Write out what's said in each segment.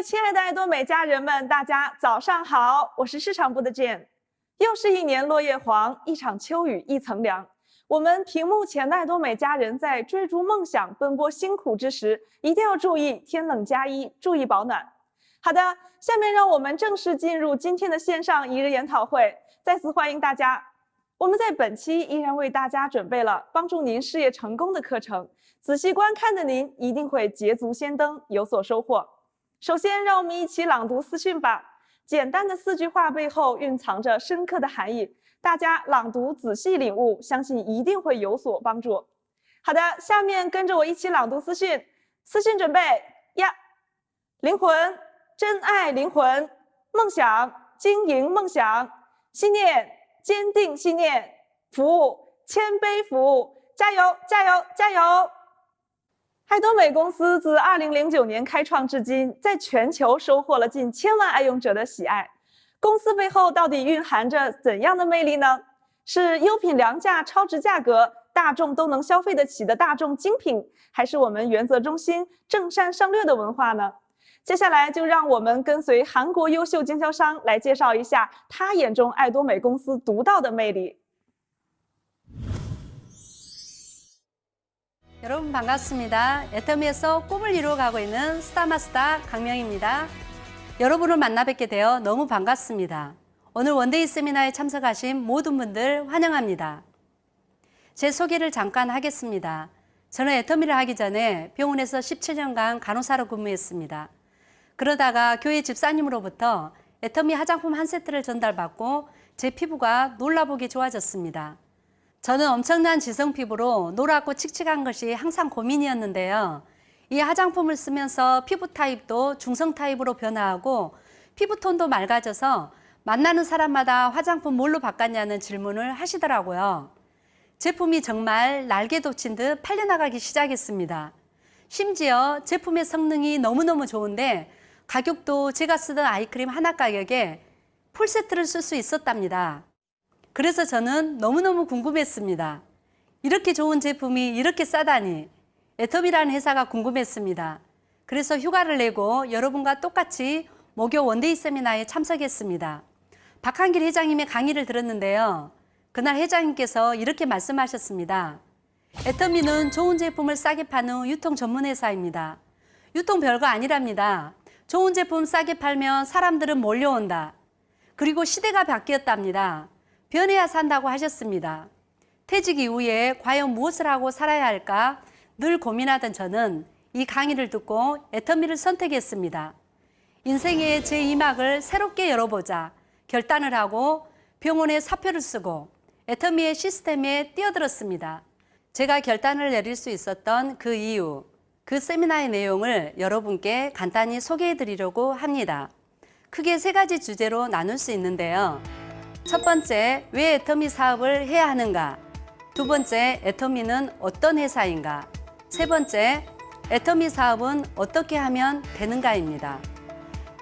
位亲爱的爱多美家人们，大家早上好，我是市场部的 Jane。又是一年落叶黄，一场秋雨一层凉。我们屏幕前的爱多美家人在追逐梦想、奔波辛苦之时，一定要注意天冷加衣，注意保暖。好的，下面让我们正式进入今天的线上一日研讨会。再次欢迎大家。我们在本期依然为大家准备了帮助您事业成功的课程，仔细观看的您一定会捷足先登，有所收获。首先，让我们一起朗读私讯吧。简单的4句话背后蕴藏着深刻的含义，大家朗读仔细领悟，相信一定会有所帮助。好的，下面跟着我一起朗读私讯。私讯准备呀！灵魂，真爱灵魂；梦想，经营梦想；信念，坚定信念；服务，谦卑服务。加油，加油，加油！爱多美公司自2009年开创至今，在全球收获了近1000万爱用者的喜爱。公司背后到底蕴含着怎样的魅力呢？是优品良价、超值价格，大众都能消费得起的大众精品，还是我们原则中心、正善上略的文化呢？接下来就让我们跟随韩国优秀经销商来介绍一下他眼中爱多美公司独到的魅力。 여러분 반갑습니다. 애터미에서 꿈을 이루어가고 있는 스타마스터 강명입니다. 여러분을 만나 뵙게 되어 너무 반갑습니다. 오늘 원데이 세미나에 참석하신 모든 분들 환영합니다. 제 소개를 잠깐 하겠습니다. 저는 애터미를 하기 전에 병원에서 17년간 간호사로 근무했습니다. 그러다가 교회 집사님으로부터 애터미 화장품 한 세트를 전달받고 제 피부가 놀라보기 좋아졌습니다. 저는 엄청난 지성 피부로 노랗고 칙칙한 것이 항상 고민이었는데요. 이 화장품을 쓰면서 피부 타입도 중성 타입으로 변화하고 피부톤도 맑아져서 만나는 사람마다 화장품 뭘로 바꿨냐는 질문을 하시더라고요. 제품이 정말 날개 돋친 듯 팔려나가기 시작했습니다. 심지어 제품의 성능이 너무너무 좋은데 가격도 제가 쓰던 아이크림 하나 가격에 풀세트를 쓸 수 있었답니다. 그래서 저는 너무너무 궁금했습니다. 이렇게 좋은 제품이 이렇게 싸다니. 애터미라는 회사가 궁금했습니다. 그래서 휴가를 내고 여러분과 똑같이 목요 원데이 세미나에 참석했습니다. 박한길 회장님의 강의를 들었는데요. 그날 회장님께서 이렇게 말씀하셨습니다. 애터미는 좋은 제품을 싸게 파는 유통 전문 회사입니다. 유통 별거 아니랍니다. 좋은 제품 싸게 팔면 사람들은 몰려온다. 그리고 시대가 바뀌었답니다. 변해야 산다고 하셨습니다. 퇴직 이후에 과연 무엇을 하고 살아야 할까 늘 고민하던 저는 이 강의를 듣고 애터미를 선택했습니다. 인생의 제2막을 새롭게 열어보자 결단을 하고 병원에 사표를 쓰고 애터미의 시스템에 뛰어들었습니다. 제가 결단을 내릴 수 있었던 그 이유, 그 세미나의 내용을 여러분께 간단히 소개해 드리려고 합니다. 크게 3가지 주제로 나눌 수 있는데요. 첫 번째, 왜 애터미 사업을 해야 하는가? 두 번째, 애터미는 어떤 회사인가? 세 번째, 애터미 사업은 어떻게 하면 되는가입니다.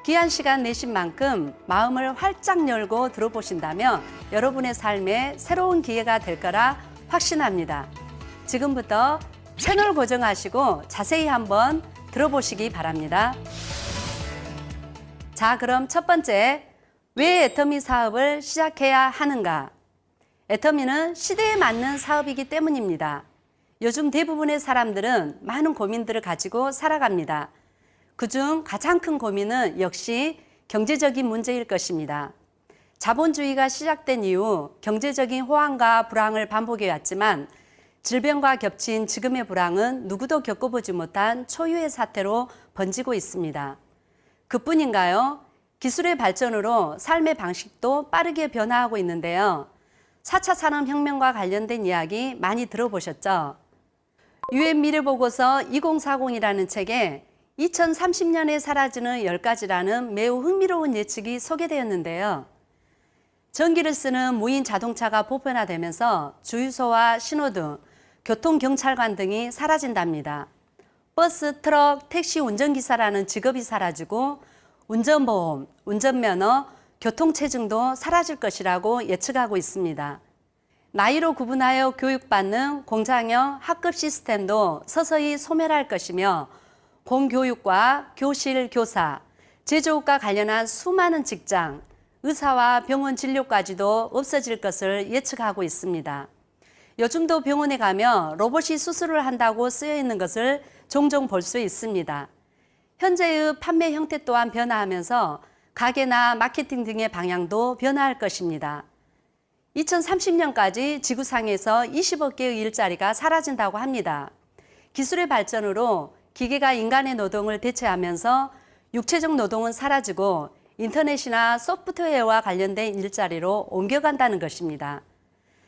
귀한 시간 내신 만큼 마음을 활짝 열고 들어보신다면 여러분의 삶에 새로운 기회가 될 거라 확신합니다. 지금부터 채널 고정하시고 자세히 한번 들어보시기 바랍니다. 자, 그럼 첫 번째, 왜 애터미 사업을 시작해야 하는가? 애터미는 시대에 맞는 사업이기 때문입니다. 요즘 대부분의 사람들은 많은 고민들을 가지고 살아갑니다. 그중 가장 큰 고민은 역시 경제적인 문제일 것입니다. 자본주의가 시작된 이후 경제적인 호황과 불황을 반복해 왔지만 질병과 겹친 지금의 불황은 누구도 겪어보지 못한 초유의 사태로 번지고 있습니다. 그뿐인가요? 기술의 발전으로 삶의 방식도 빠르게 변화하고 있는데요. 4차 산업혁명과 관련된 이야기 많이 들어보셨죠? UN 미래보고서 2040이라는 책에 2030년에 사라지는 10가지라는 매우 흥미로운 예측이 소개되었는데요. 전기를 쓰는 무인 자동차가 보편화되면서 주유소와 신호등, 교통경찰관 등이 사라진답니다. 버스, 트럭, 택시 운전기사라는 직업이 사라지고 운전보험, 운전면허, 교통체증도 사라질 것이라고 예측하고 있습니다. 나이로 구분하여 교육받는 공장형 학급 시스템도 서서히 소멸할 것이며 공교육과 교실, 교사, 제조업과 관련한 수많은 직장, 의사와 병원 진료까지도 없어질 것을 예측하고 있습니다. 요즘도 병원에 가면 로봇이 수술을 한다고 쓰여 있는 것을 종종 볼 수 있습니다. 현재의 판매 형태 또한 변화하면서 가게나 마케팅 등의 방향도 변화할 것입니다. 2030년까지 지구상에서 20억 개의 일자리가 사라진다고 합니다. 기술의 발전으로 기계가 인간의 노동을 대체하면서 육체적 노동은 사라지고 인터넷이나 소프트웨어와 관련된 일자리로 옮겨간다는 것입니다.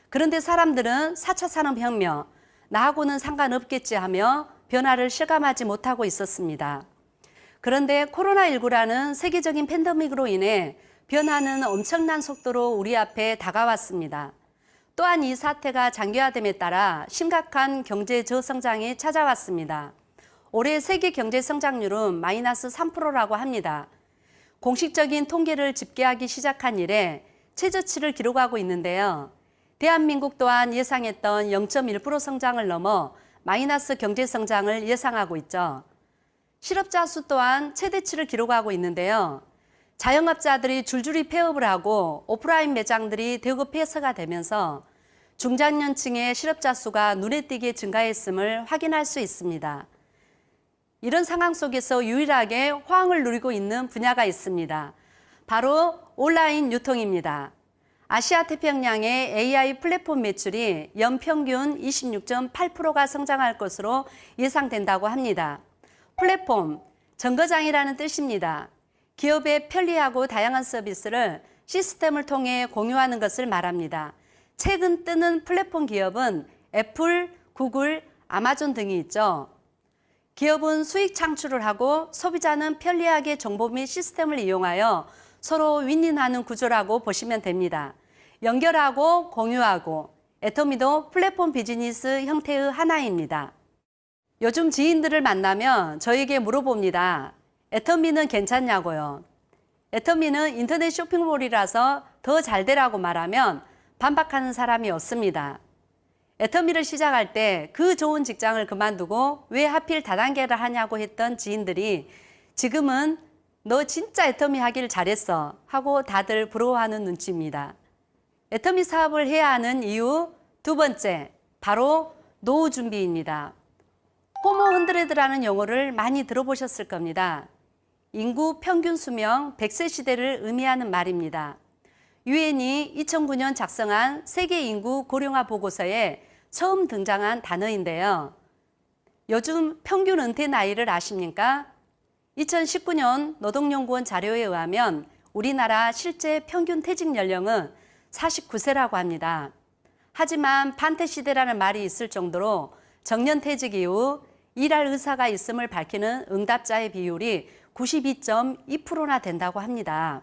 그런데 사람들은 4차 산업혁명, 나하고는 상관없겠지 하며 변화를 실감하지 못하고 있었습니다. 그런데 코로나19라는 세계적인 팬데믹으로 인해 변화는 엄청난 속도로 우리 앞에 다가왔습니다. 또한 이 사태가 장기화됨에 따라 심각한 경제 저성장이 찾아왔습니다. 올해 세계 경제 성장률은 마이너스 3%라고 합니다. 공식적인 통계를 집계하기 시작한 이래 최저치를 기록하고 있는데요. 대한민국 또한 예상했던 0.1% 성장을 넘어 마이너스 경제 성장을 예상하고 있죠. 실업자 수 또한 최대치를 기록하고 있는데요. 자영업자들이 줄줄이 폐업을 하고 오프라인 매장들이 대거 폐쇄가 되면서 중장년층의 실업자 수가 눈에 띄게 증가했음을 확인할 수 있습니다. 이런 상황 속에서 유일하게 호황을 누리고 있는 분야가 있습니다. 바로 온라인 유통입니다. 아시아 태평양의 AI 플랫폼 매출이 연평균 26.8%가 성장할 것으로 예상된다고 합니다. 플랫폼, 정거장이라는 뜻입니다. 기업의 편리하고 다양한 서비스를 시스템을 통해 공유하는 것을 말합니다. 최근 뜨는 플랫폼 기업은 애플, 구글, 아마존 등이 있죠. 기업은 수익 창출을 하고 소비자는 편리하게 정보 및 시스템을 이용하여 서로 윈윈하는 구조라고 보시면 됩니다. 연결하고 공유하고 애터미도 플랫폼 비즈니스 형태의 하나입니다. 요즘 지인들을 만나면 저에게 물어봅니다. 애터미는 괜찮냐고요. 애터미는 인터넷 쇼핑몰이라서 더 잘 되라고 말하면 반박하는 사람이 없습니다. 애터미를 시작할 때 그 좋은 직장을 그만두고 왜 하필 다단계를 하냐고 했던 지인들이 지금은 너 진짜 애터미 하길 잘했어 하고 다들 부러워하는 눈치입니다. 애터미 사업을 해야 하는 이유 두 번째, 바로 노후 준비입니다. 호모 흔드레드라는 용어를 많이 들어보셨을 겁니다. 인구 평균 수명 100세 시대를 의미하는 말입니다. 유엔이 2009년 작성한 세계 인구 고령화 보고서에 처음 등장한 단어인데요. 요즘 평균 은퇴 나이를 아십니까? 2019년 노동연구원 자료에 의하면 우리나라 실제 평균 퇴직 연령은 49세라고 합니다. 하지만 반퇴시대라는 말이 있을 정도로 정년퇴직 이후 일할 의사가 있음을 밝히는 응답자의 비율이 92.2%나 된다고 합니다.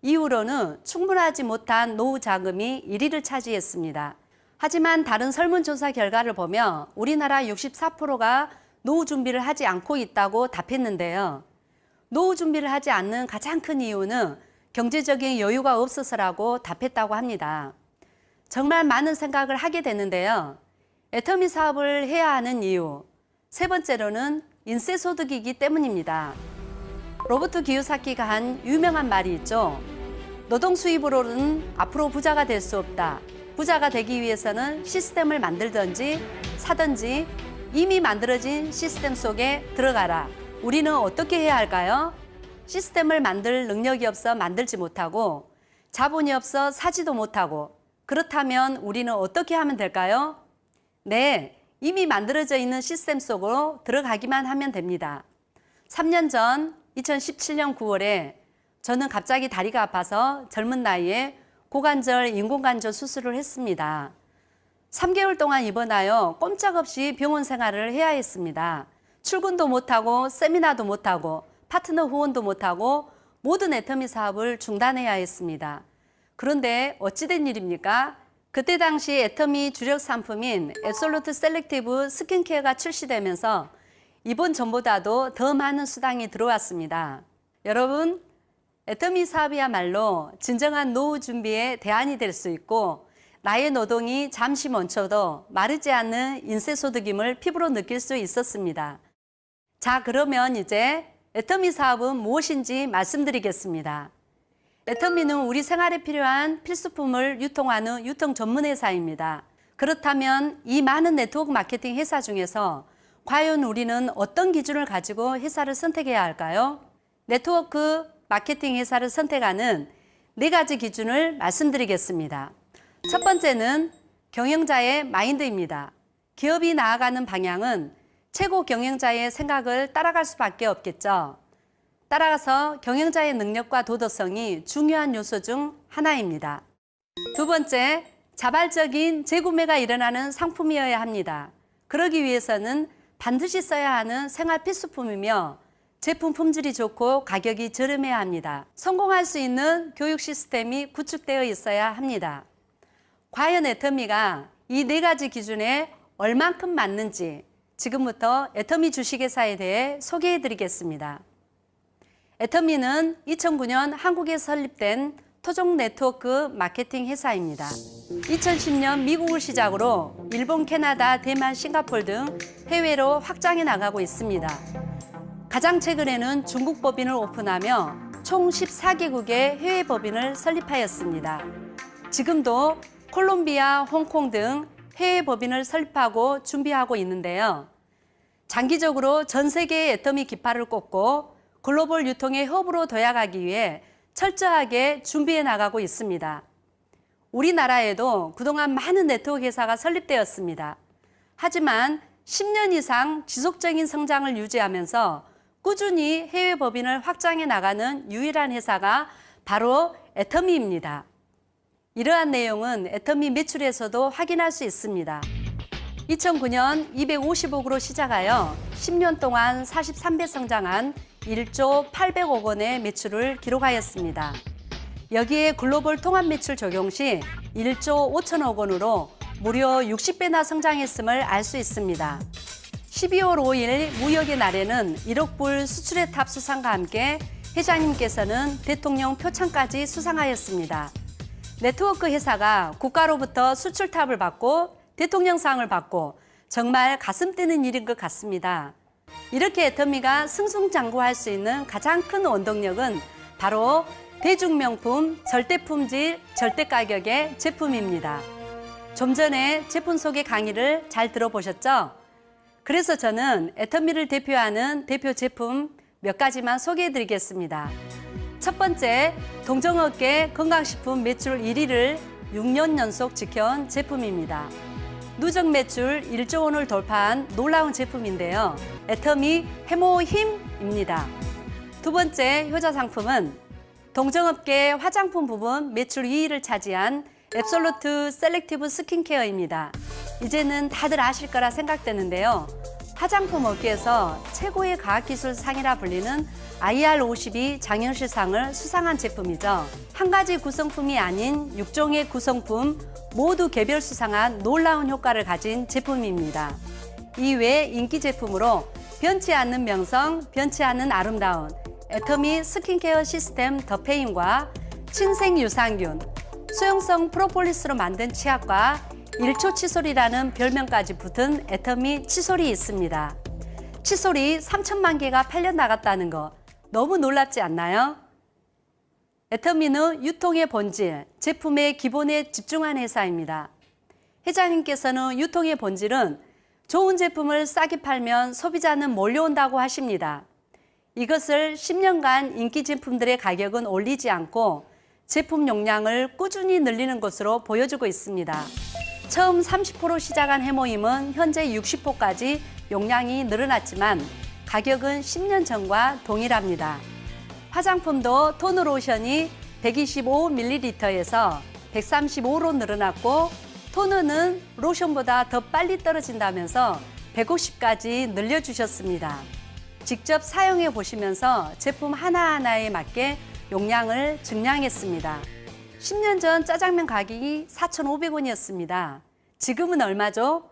이후로는 충분하지 못한 노후 자금이 1위를 차지했습니다. 하지만 다른 설문조사 결과를 보면 우리나라 64%가 노후 준비를 하지 않고 있다고 답했는데요. 노후 준비를 하지 않는 가장 큰 이유는 경제적인 여유가 없어서라고 답했다고 합니다. 정말 많은 생각을 하게 되는데요. 애터미 사업을 해야 하는 이유, 세 번째로는 인세소득이기 때문입니다. 로버트 기요사키가 한 유명한 말이 있죠. 노동 수입으로는 앞으로 부자가 될 수 없다. 부자가 되기 위해서는 시스템을 만들든지 사든지 이미 만들어진 시스템 속에 들어가라. 우리는 어떻게 해야 할까요? 시스템을 만들 능력이 없어 만들지 못하고 자본이 없어 사지도 못하고 그렇다면 우리는 어떻게 하면 될까요? 네, 이미 만들어져 있는 시스템 속으로 들어가기만 하면 됩니다. 3년 전 2017년 9월에 저는 갑자기 다리가 아파서 젊은 나이에 고관절 인공관절 수술을 했습니다. 3개월 동안 입원하여 꼼짝없이 병원 생활을 해야 했습니다. 출근도 못하고 세미나도 못하고 파트너 후원도 못하고 모든 애터미 사업을 중단해야 했습니다. 그런데 어찌된 일입니까? 그때 당시 애터미 주력 상품인 앱솔루트 셀렉티브 스킨케어가 출시되면서 이번 전보다도 더 많은 수당이 들어왔습니다. 여러분, 애터미 사업이야말로 진정한 노후 준비의 대안이 될 수 있고 나의 노동이 잠시 멈춰도 마르지 않는 인세소득임을 피부로 느낄 수 있었습니다. 자, 그러면 이제 애터미 사업은 무엇인지 말씀드리겠습니다. 애터미는 우리 생활에 필요한 필수품을 유통하는 유통 전문 회사입니다. 그렇다면 이 많은 네트워크 마케팅 회사 중에서 과연 우리는 어떤 기준을 가지고 회사를 선택해야 할까요? 네트워크 마케팅 회사를 선택하는 4가지 기준을 말씀드리겠습니다. 첫 번째는 경영자의 마인드입니다. 기업이 나아가는 방향은 최고 경영자의 생각을 따라갈 수밖에 없겠죠. 따라가서 경영자의 능력과 도덕성이 중요한 요소 중 하나입니다. 두 번째, 자발적인 재구매가 일어나는 상품이어야 합니다. 그러기 위해서는 반드시 써야 하는 생활 필수품이며 제품 품질이 좋고 가격이 저렴해야 합니다. 성공할 수 있는 교육 시스템이 구축되어 있어야 합니다. 과연 애터미가 이 4가지 기준에 얼만큼 맞는지 지금부터 애터미 주식회사에 대해 소개해 드리겠습니다. 애터미는 2009년 한국에 설립된 토종 네트워크 마케팅 회사입니다. 2010년 미국을 시작으로 일본, 캐나다, 대만, 싱가포르 등 해외로 확장해 나가고 있습니다. 가장 최근에는 중국 법인을 오픈하며 총 14개국의 해외 법인을 설립하였습니다. 지금도 콜롬비아, 홍콩 등 해외 법인을 설립하고 준비하고 있는데요. 장기적으로 전 세계의 애터미 깃발을 꽂고 글로벌 유통의 허브로 도약하기 위해 철저하게 준비해 나가고 있습니다. 우리나라에도 그동안 많은 네트워크 회사가 설립되었습니다. 하지만 10년 이상 지속적인 성장을 유지하면서 꾸준히 해외 법인을 확장해 나가는 유일한 회사가 바로 애터미입니다. 이러한 내용은 애터미 매출에서도 확인할 수 있습니다. 2009년 250억으로 시작하여 10년 동안 43배 성장한 1조 800억 원의 매출을 기록하였습니다. 여기에 글로벌 통합 매출 적용 시 1조 5천억 원으로 무려 60배나 성장했음을 알 수 있습니다. 12월 5일 무역의 날에는 1억 불 수출의 탑 수상과 함께 회장님께서는 대통령 표창까지 수상하였습니다. 네트워크 회사가 국가로부터 수출탑을 받고 대통령상을 받고 정말 가슴 뛰는 일인 것 같습니다. 이렇게 애터미가 승승장구할 수 있는 가장 큰 원동력은 바로 대중명품, 절대품질, 절대가격의 제품입니다. 좀 전에 제품 소개 강의를 잘 들어보셨죠? 그래서 저는 애터미를 대표하는 대표 제품 몇 가지만 소개해 드리겠습니다. 첫 번째, 동종업계 건강식품 매출 1위를 6년 연속 지켜온 제품입니다. 누적 매출 1조 원을 돌파한 놀라운 제품인데요. 애터미 해모힘입니다. 두 번째 효자 상품은 동종업계 화장품 부분 매출 2위를 차지한 앱솔루트 셀렉티브 스킨케어입니다. 이제는 다들 아실 거라 생각되는데요. 화장품 업계에서 최고의 과학기술상이라 불리는 IR52 장현실상을 수상한 제품이죠. 한 가지 구성품이 아닌 6종의 구성품 모두 개별 수상한 놀라운 효과를 가진 제품입니다. 이외에 인기 제품으로 변치 않는 명성, 변치 않는 아름다운 애터미 스킨케어 시스템 더페인과 친생 유산균, 수용성 프로폴리스로 만든 치약과 1초 칫솔이라는 별명까지 붙은 애터미 칫솔이 있습니다. 칫솔이 3천만 개가 팔려 나갔다는 거 너무 놀랍지 않나요? 애터미는 유통의 본질, 제품의 기본에 집중한 회사입니다. 회장님께서는 유통의 본질은 좋은 제품을 싸게 팔면 소비자는 몰려온다고 하십니다. 이것을 10년간 인기 제품들의 가격은 올리지 않고 제품 용량을 꾸준히 늘리는 것으로 보여주고 있습니다. 처음 30호로 시작한 해모임은 현재 60호까지 용량이 늘어났지만 가격은 10년 전과 동일합니다. 화장품도 토너 로션이 125ml에서 135로 늘어났고 토너는 로션보다 더 빨리 떨어진다면서 150까지 늘려주셨습니다. 직접 사용해 보시면서 제품 하나하나에 맞게 용량을 증량했습니다. 10년 전 짜장면 가격이 4,500원이었습니다. 지금은 얼마죠?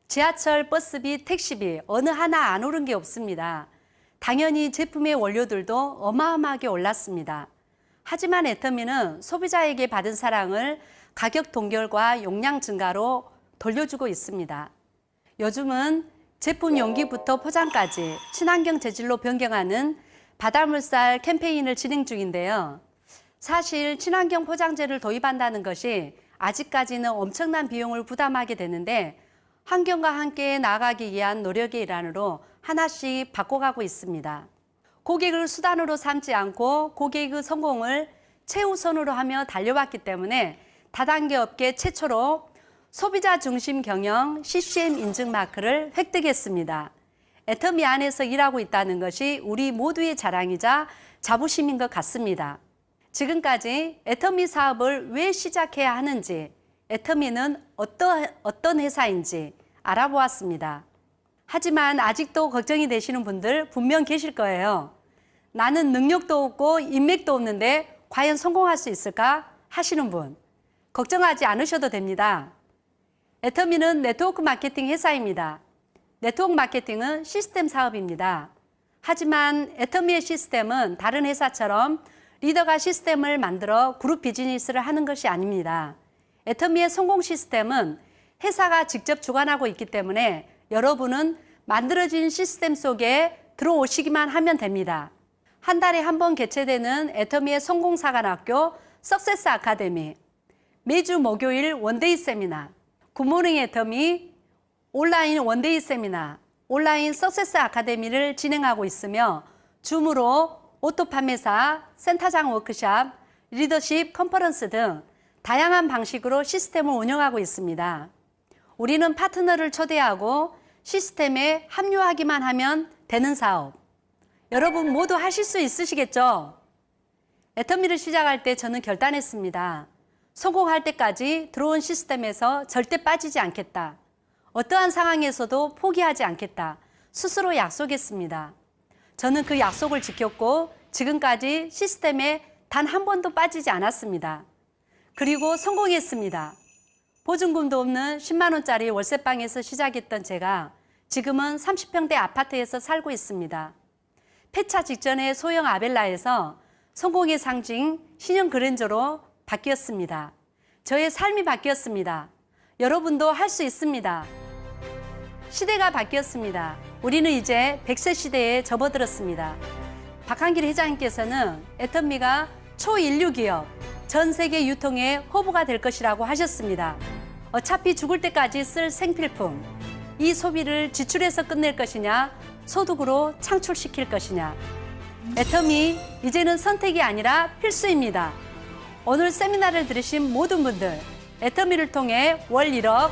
지하철, 버스비, 택시비 어느 하나 안 오른 게 없습니다. 당연히 제품의 원료들도 어마어마하게 올랐습니다. 하지만 애터미는 소비자에게 받은 사랑을 가격 동결과 용량 증가로 돌려주고 있습니다. 요즘은 제품 용기부터 포장까지 친환경 재질로 변경하는 바닷물살 캠페인을 진행 중인데요. 사실 친환경 포장재를 도입한다는 것이 아직까지는 엄청난 비용을 부담하게 되는데 환경과 함께 나아가기 위한 노력의 일환으로 하나씩 바꿔가고 있습니다. 고객을 수단으로 삼지 않고 고객의 성공을 최우선으로 하며 달려왔기 때문에 다단계 업계 최초로 소비자 중심 경영 CCM 인증 마크를 획득했습니다. 애터미 안에서 일하고 있다는 것이 우리 모두의 자랑이자 자부심인 것 같습니다. 지금까지 애터미 사업을 왜 시작해야 하는지, 애터미는 어떤 회사인지 알아보았습니다. 하지만 아직도 걱정이 되시는 분들 분명 계실 거예요. 나는 능력도 없고 인맥도 없는데 과연 성공할 수 있을까 하시는 분, 걱정하지 않으셔도 됩니다. 애터미는 네트워크 마케팅 회사입니다. 네트워크 마케팅은 시스템 사업입니다. 하지만 애터미의 시스템은 다른 회사처럼 리더가 시스템을 만들어 그룹 비즈니스를 하는 것이 아닙니다. 애터미의 성공 시스템은 회사가 직접 주관하고 있기 때문에 여러분은 만들어진 시스템 속에 들어오시기만 하면 됩니다. 한 달에 한 번 개최되는 애터미의 성공사관학교 석세스 아카데미, 매주 목요일 원데이 세미나, 굿모닝 애터미 온라인 원데이 세미나, 온라인 석세스 아카데미를 진행하고 있으며 줌으로 오토 판매사, 센터장 워크샵, 리더십 컨퍼런스 등 다양한 방식으로 시스템을 운영하고 있습니다. 우리는 파트너를 초대하고 시스템에 합류하기만 하면 되는 사업. 여러분 모두 하실 수 있으시겠죠? 애터미를 시작할 때 저는 결단했습니다. 성공할 때까지 들어온 시스템에서 절대 빠지지 않겠다. 어떠한 상황에서도 포기하지 않겠다. 스스로 약속했습니다. 저는 그 약속을 지켰고 지금까지 시스템에 단 한 번도 빠지지 않았습니다. 그리고 성공했습니다. 보증금도 없는 10만 원짜리 월세방에서 시작했던 제가 지금은 30평대 아파트에서 살고 있습니다. 폐차 직전에 소형 아벨라에서 성공의 상징 신형 그랜저로 바뀌었습니다. 저의 삶이 바뀌었습니다. 여러분도 할 수 있습니다. 시대가 바뀌었습니다. 우리는 이제 100세 시대에 접어들었습니다. 박한길 회장님께서는 애터미가 초인류 기업, 전 세계 유통의 허브가 될 것이라고 하셨습니다. 어차피 죽을 때까지 쓸 생필품, 이 소비를 지출해서 끝낼 것이냐, 소득으로 창출시킬 것이냐. 애터미, 이제는 선택이 아니라 필수입니다. 오늘 세미나를 들으신 모든 분들, 애터미를 통해 월 1억,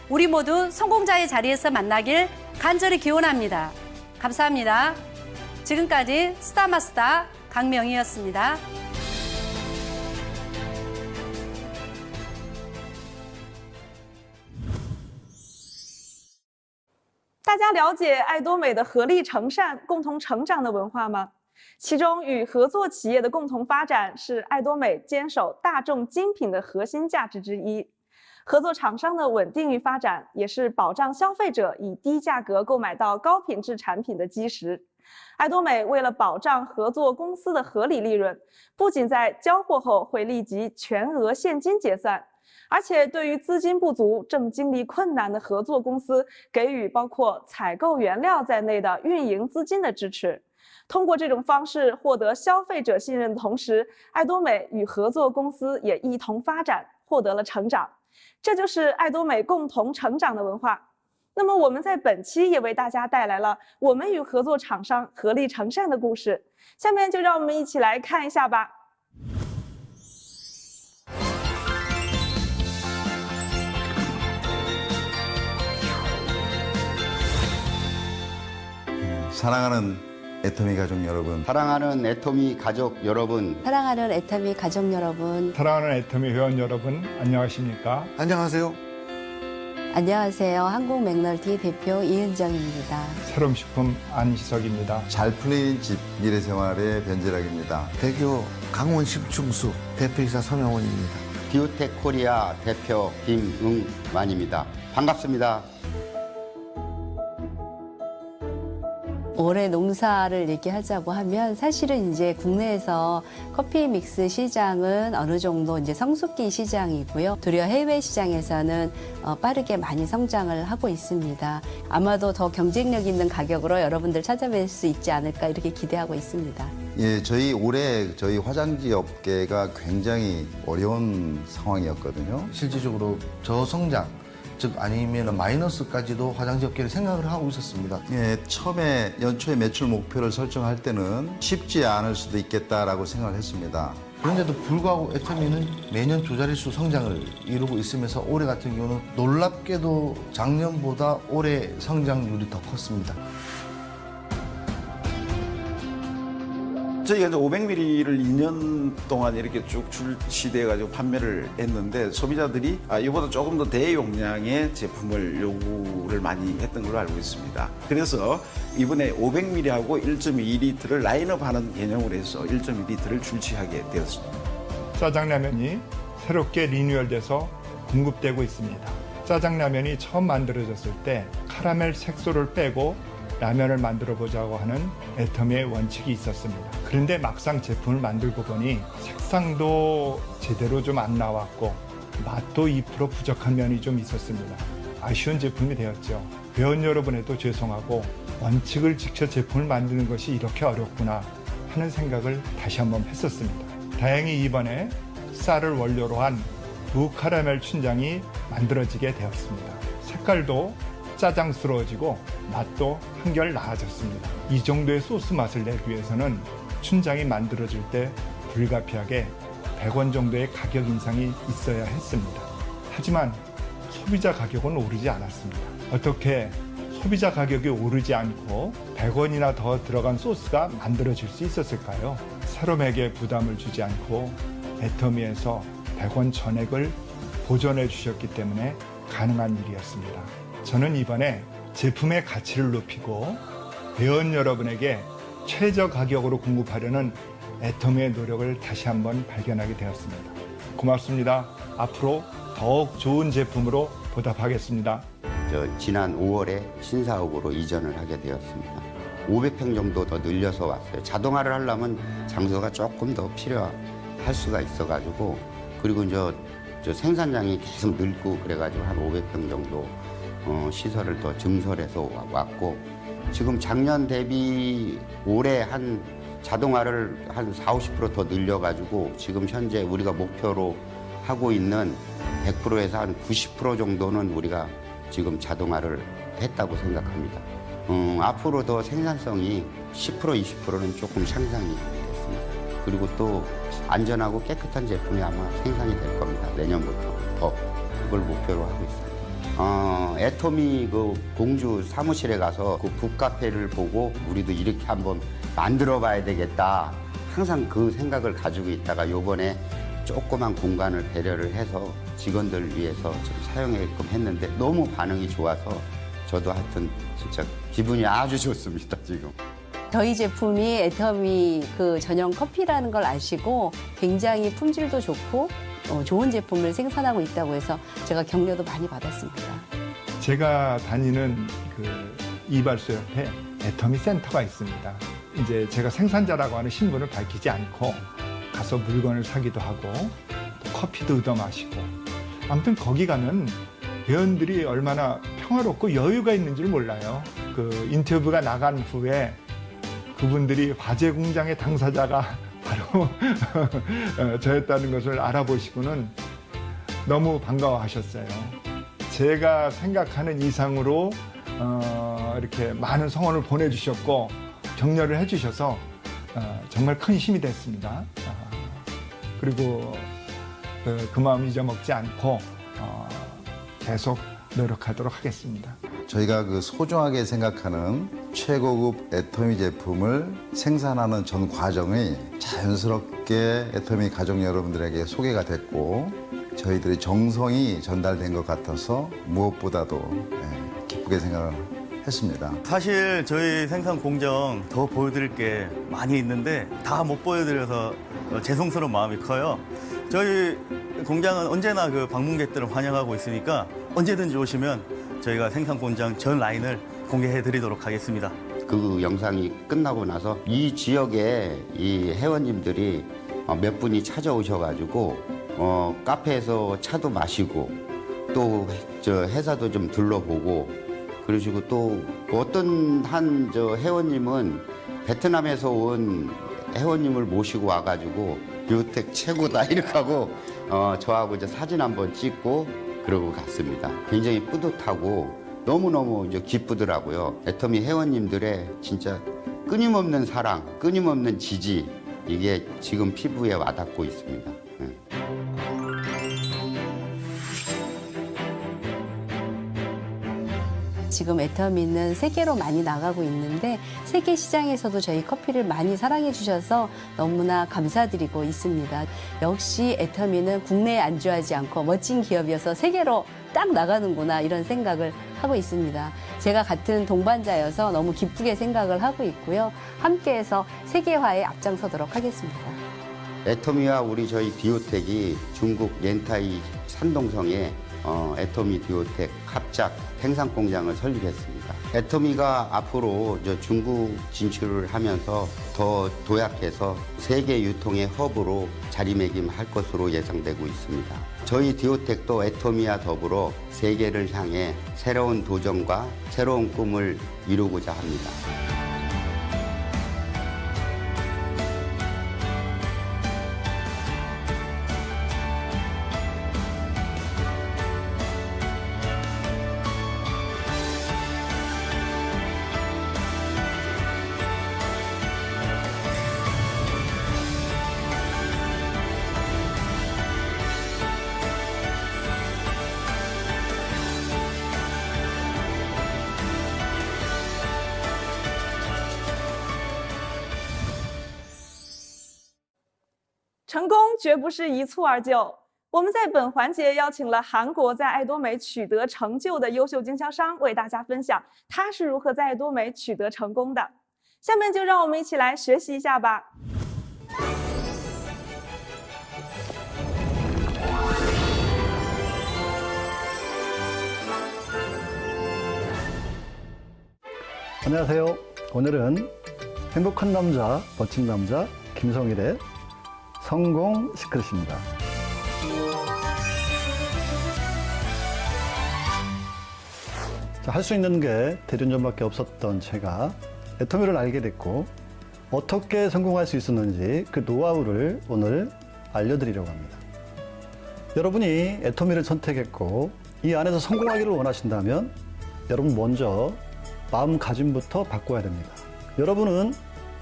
우리 모두 성공자의 자리에서 만나길 간절히 기원합니다. 감사합니다. 지금까지 스타마스터 강명희였습니다. 大家了解爱多美的合力成善、共同成长的文化吗？其中与合作企业的共同发展是爱多美坚守大众精品的核心价值之一。合作厂商的稳定与发展，也是保障消费者以低价格购买到高品质产品的基石。爱多美为了保障合作公司的合理利润，不仅在交货后会立即全额现金结算，而且对于资金不足、正经历困难的合作公司，给予包括采购原料在内的运营资金的支持。通过这种方式获得消费者信任的同时，爱多美与合作公司也一同发展，获得了成长。这就是爱多美共同成长的文化。那么我们在本期也为大家带来了我们与合作厂商合力成善的故事。下面就让我们一起来看一下吧。사랑하는 애터미 가족 여러분, 사랑하는 애터미 가족 여러분, 사랑하는 애터미 가족 여러분, 사랑하는 애터미 회원 여러분, 안녕하십니까? 안녕하세요. 안녕하세요. 한국 맥널티 대표 이은정입니다. 새롬식품 안희석입니다. 잘 풀린 집 미래생활의 변재락입니다. 대교 강원 심충수 대표이사 서명원입니다. 비오텍 코리아 대표 김응만입니다. 반갑습니다. 올해 농사를 얘기하자고 하면 사실은 이제 국내에서 커피 믹스 시장은 어느 정도 이제 성숙기 시장이고요. 도리어 해외 시장에서는 빠르게 많이 성장을 하고 있습니다. 아마도 더 경쟁력 있는 가격으로 여러분들 찾아뵐 수 있지 않을까 이렇게 기대하고 있습니다. 예, 올해 저희 화장지 업계가 굉장히 어려운 상황이었거든요. 실질적으로 저성장, 즉 아니면 마이너스까지도 화장지 업계를 생각을 하고 있었습니다. 예, 처음에 연초에 매출 목표를 설정할 때는 쉽지 않을 수도 있겠다라고 생각을 했습니다. 그런데도 불구하고 애터미는 매년 두 자릿수 성장을 이루고 있으면서 올해 같은 경우는 놀랍게도 작년보다 올해 성장률이 더 컸습니다. 저희가 이제 500ml를 2년 동안 이렇게 쭉 출시돼가지고 판매를 했는데 소비자들이 이보다 조금 더 대용량의 제품을 요구를 많이 했던 걸로 알고 있습니다. 그래서 이번에 500ml하고 1.2L를 라인업하는 개념으로 해서 1.2L를 출시하게 되었습니다. 짜장라면이 새롭게 리뉴얼돼서 공급되고 있습니다. 짜장라면이 처음 만들어졌을 때 카라멜 색소를 빼고 라면을 만들어 보자고 하는 애터미의 원칙이 있었습니다. 그런데 막상 제품을 만들고 보니 색상도 제대로 좀 안 나왔고 맛도 2% 부족한 면이 좀 있었습니다. 아쉬운 제품이 되었죠. 회원 여러분에도 죄송하고 원칙을 지켜 제품을 만드는 것이 이렇게 어렵구나 하는 생각을 다시 한번 했었습니다. 다행히 이번에 쌀을 원료로 한 무카라멜 춘장이 만들어지게 되었습니다. 색깔도 짜장스러워지고 맛도 한결 나아졌습니다. 이 정도의 소스 맛을 내기 위해서는 춘장이 만들어질 때 불가피하게 100원 정도의 가격 인상이 있어야 했습니다. 하지만 소비자 가격은 오르지 않았습니다. 어떻게 소비자 가격이 오르지 않고 100원이나 더 들어간 소스가 만들어질 수 있었을까요? 사람에게 부담을 주지 않고 애터미에서 100원 전액을 보전해 주셨기 때문에 가능한 일이었습니다. 저는 이번에 제품의 가치를 높이고 회원 여러분에게 최저 가격으로 공급하려는 애터미의 노력을 다시 한번 발견하게 되었습니다. 고맙습니다. 앞으로 더욱 좋은 제품으로 보답하겠습니다. 지난 5월에 신사옥으로 이전을 하게 되었습니다. 500평 정도 더 늘려서 왔어요. 자동화를 하려면 장소가 조금 더 필요할 수가 있어가지고, 그리고 저 생산량이 계속 늘고 그래가지고 한 500평 정도 시설을 더 증설해서 왔고, 지금 작년 대비 올해 한 자동화를 한 40~50% 더 늘려가지고 지금 현재 우리가 목표로 하고 있는 100%에서 한 90% 정도는 우리가 지금 자동화를 했다고 생각합니다. 앞으로 더 생산성이 10%, 20%는 조금 향상이 됐습니다. 그리고 또 안전하고 깨끗한 제품이 아마 생산이 될 겁니다. 내년부터 더 그걸 목표로 하고 있습니다. 애터미 그 공주 사무실에 가서 그 북카페를 보고 우리도 이렇게 한번 만들어 봐야 되겠다. 항상 그 생각을 가지고 있다가 요번에 조그만 공간을 배려를 해서 직원들 위해서 좀 사용하게끔 했는데 너무 반응이 좋아서 저도 하여튼 진짜 기분이 아주 좋습니다, 지금. 저희 제품이 애터미 그 전용 커피라는 걸 아시고 굉장히 품질도 좋고 좋은 제품을 생산하고 있다고 해서 제가 격려도 많이 받았습니다. 제가 다니는 그 이발소 옆에 애터미 센터가 있습니다. 이제 제가 생산자라고 하는 신분을 밝히지 않고 가서 물건을 사기도 하고 또 커피도 얻어 마시고, 아무튼 거기 가면 회원들이 얼마나 평화롭고 여유가 있는 줄 몰라요. 그 인터뷰가 나간 후에 그분들이 화재 공장의 당사자가 바로 저였다는 것을 알아보시고는 너무 반가워하셨어요. 제가 생각하는 이상으로 이렇게 많은 성원을 보내주셨고 격려를 해주셔서 정말 큰 힘이 됐습니다. 그리고 그 마음 잊어먹지 않고 계속 노력하도록 하겠습니다. 저희가 그 소중하게 생각하는 최고급 애터미 제품을 생산하는 전 과정이 자연스럽게 애터미 가족 여러분들에게 소개가 됐고 저희들의 정성이 전달된 것 같아서 무엇보다도 기쁘게 생각을 했습니다. 사실 저희 생산 공정 더 보여드릴 게 많이 있는데 다 못 보여드려서 죄송스러운 마음이 커요. 저희 공장은 언제나 그 방문객들을 환영하고 있으니까 언제든지 오시면 저희가 생산 공장 전 라인을 공개해 드리도록 하겠습니다. 그 영상이 끝나고 나서 이 지역에 이 회원님들이 몇 분이 찾아오셔가지고 카페에서 차도 마시고 또 저 회사도 좀 둘러보고 그러시고 또 어떤 한 저 회원님은 베트남에서 온 회원님을 모시고 와가지고 뷰텍 최고다 이렇게 하고 저하고 이제 사진 한번 찍고 그러고 갔습니다. 굉장히 뿌듯하고 너무너무 이제 기쁘더라고요. 애터미 회원님들의 진짜 끊임없는 사랑, 끊임없는 지지 이게 지금 피부에 와닿고 있습니다. 지금 애터미는 세계로 많이 나가고 있는데 세계 시장에서도 저희 커피를 많이 사랑해 주셔서 너무나 감사드리고 있습니다. 역시 애터미는 국내에 안주하지 않고 멋진 기업이어서 세계로 딱 나가는구나 이런 생각을 하고 있습니다. 제가 같은 동반자여서 너무 기쁘게 생각을 하고 있고요. 함께해서 세계화에 앞장서도록 하겠습니다. 애터미와 우리 저희 디오텍이 중국 옌타이 산동성에 애터미 디오텍 합작 생산 공장을 설립했습니다. 애터미가 앞으로 중국 진출을 하면서 더 도약해서 세계 유통의 허브로 자리매김할 것으로 예상되고 있습니다. 저희 디오텍도 애터미와 더불어 세계를 향해 새로운 도전과 새로운 꿈을 이루고자 합니다.成功绝不是一蹴而就。我们在本环节邀请了韩国在爱多美取得成就的优秀经销商，为大家分享他是如何在爱多美取得成功的。下面就让我们一起来学习一下吧。 안녕하세요. 오늘은 행복한 남자, 멋진 남자 김성일의 성공 시크릿입니다. 할 수 있는 게 대리운전밖에 없었던 제가 애터미를 알게 됐고 어떻게 성공할 수 있었는지 그 노하우를 오늘 알려드리려고 합니다. 여러분이 애터미를 선택했고 이 안에서 성공하기를 원하신다면 여러분 먼저 마음가짐부터 바꿔야 됩니다. 여러분은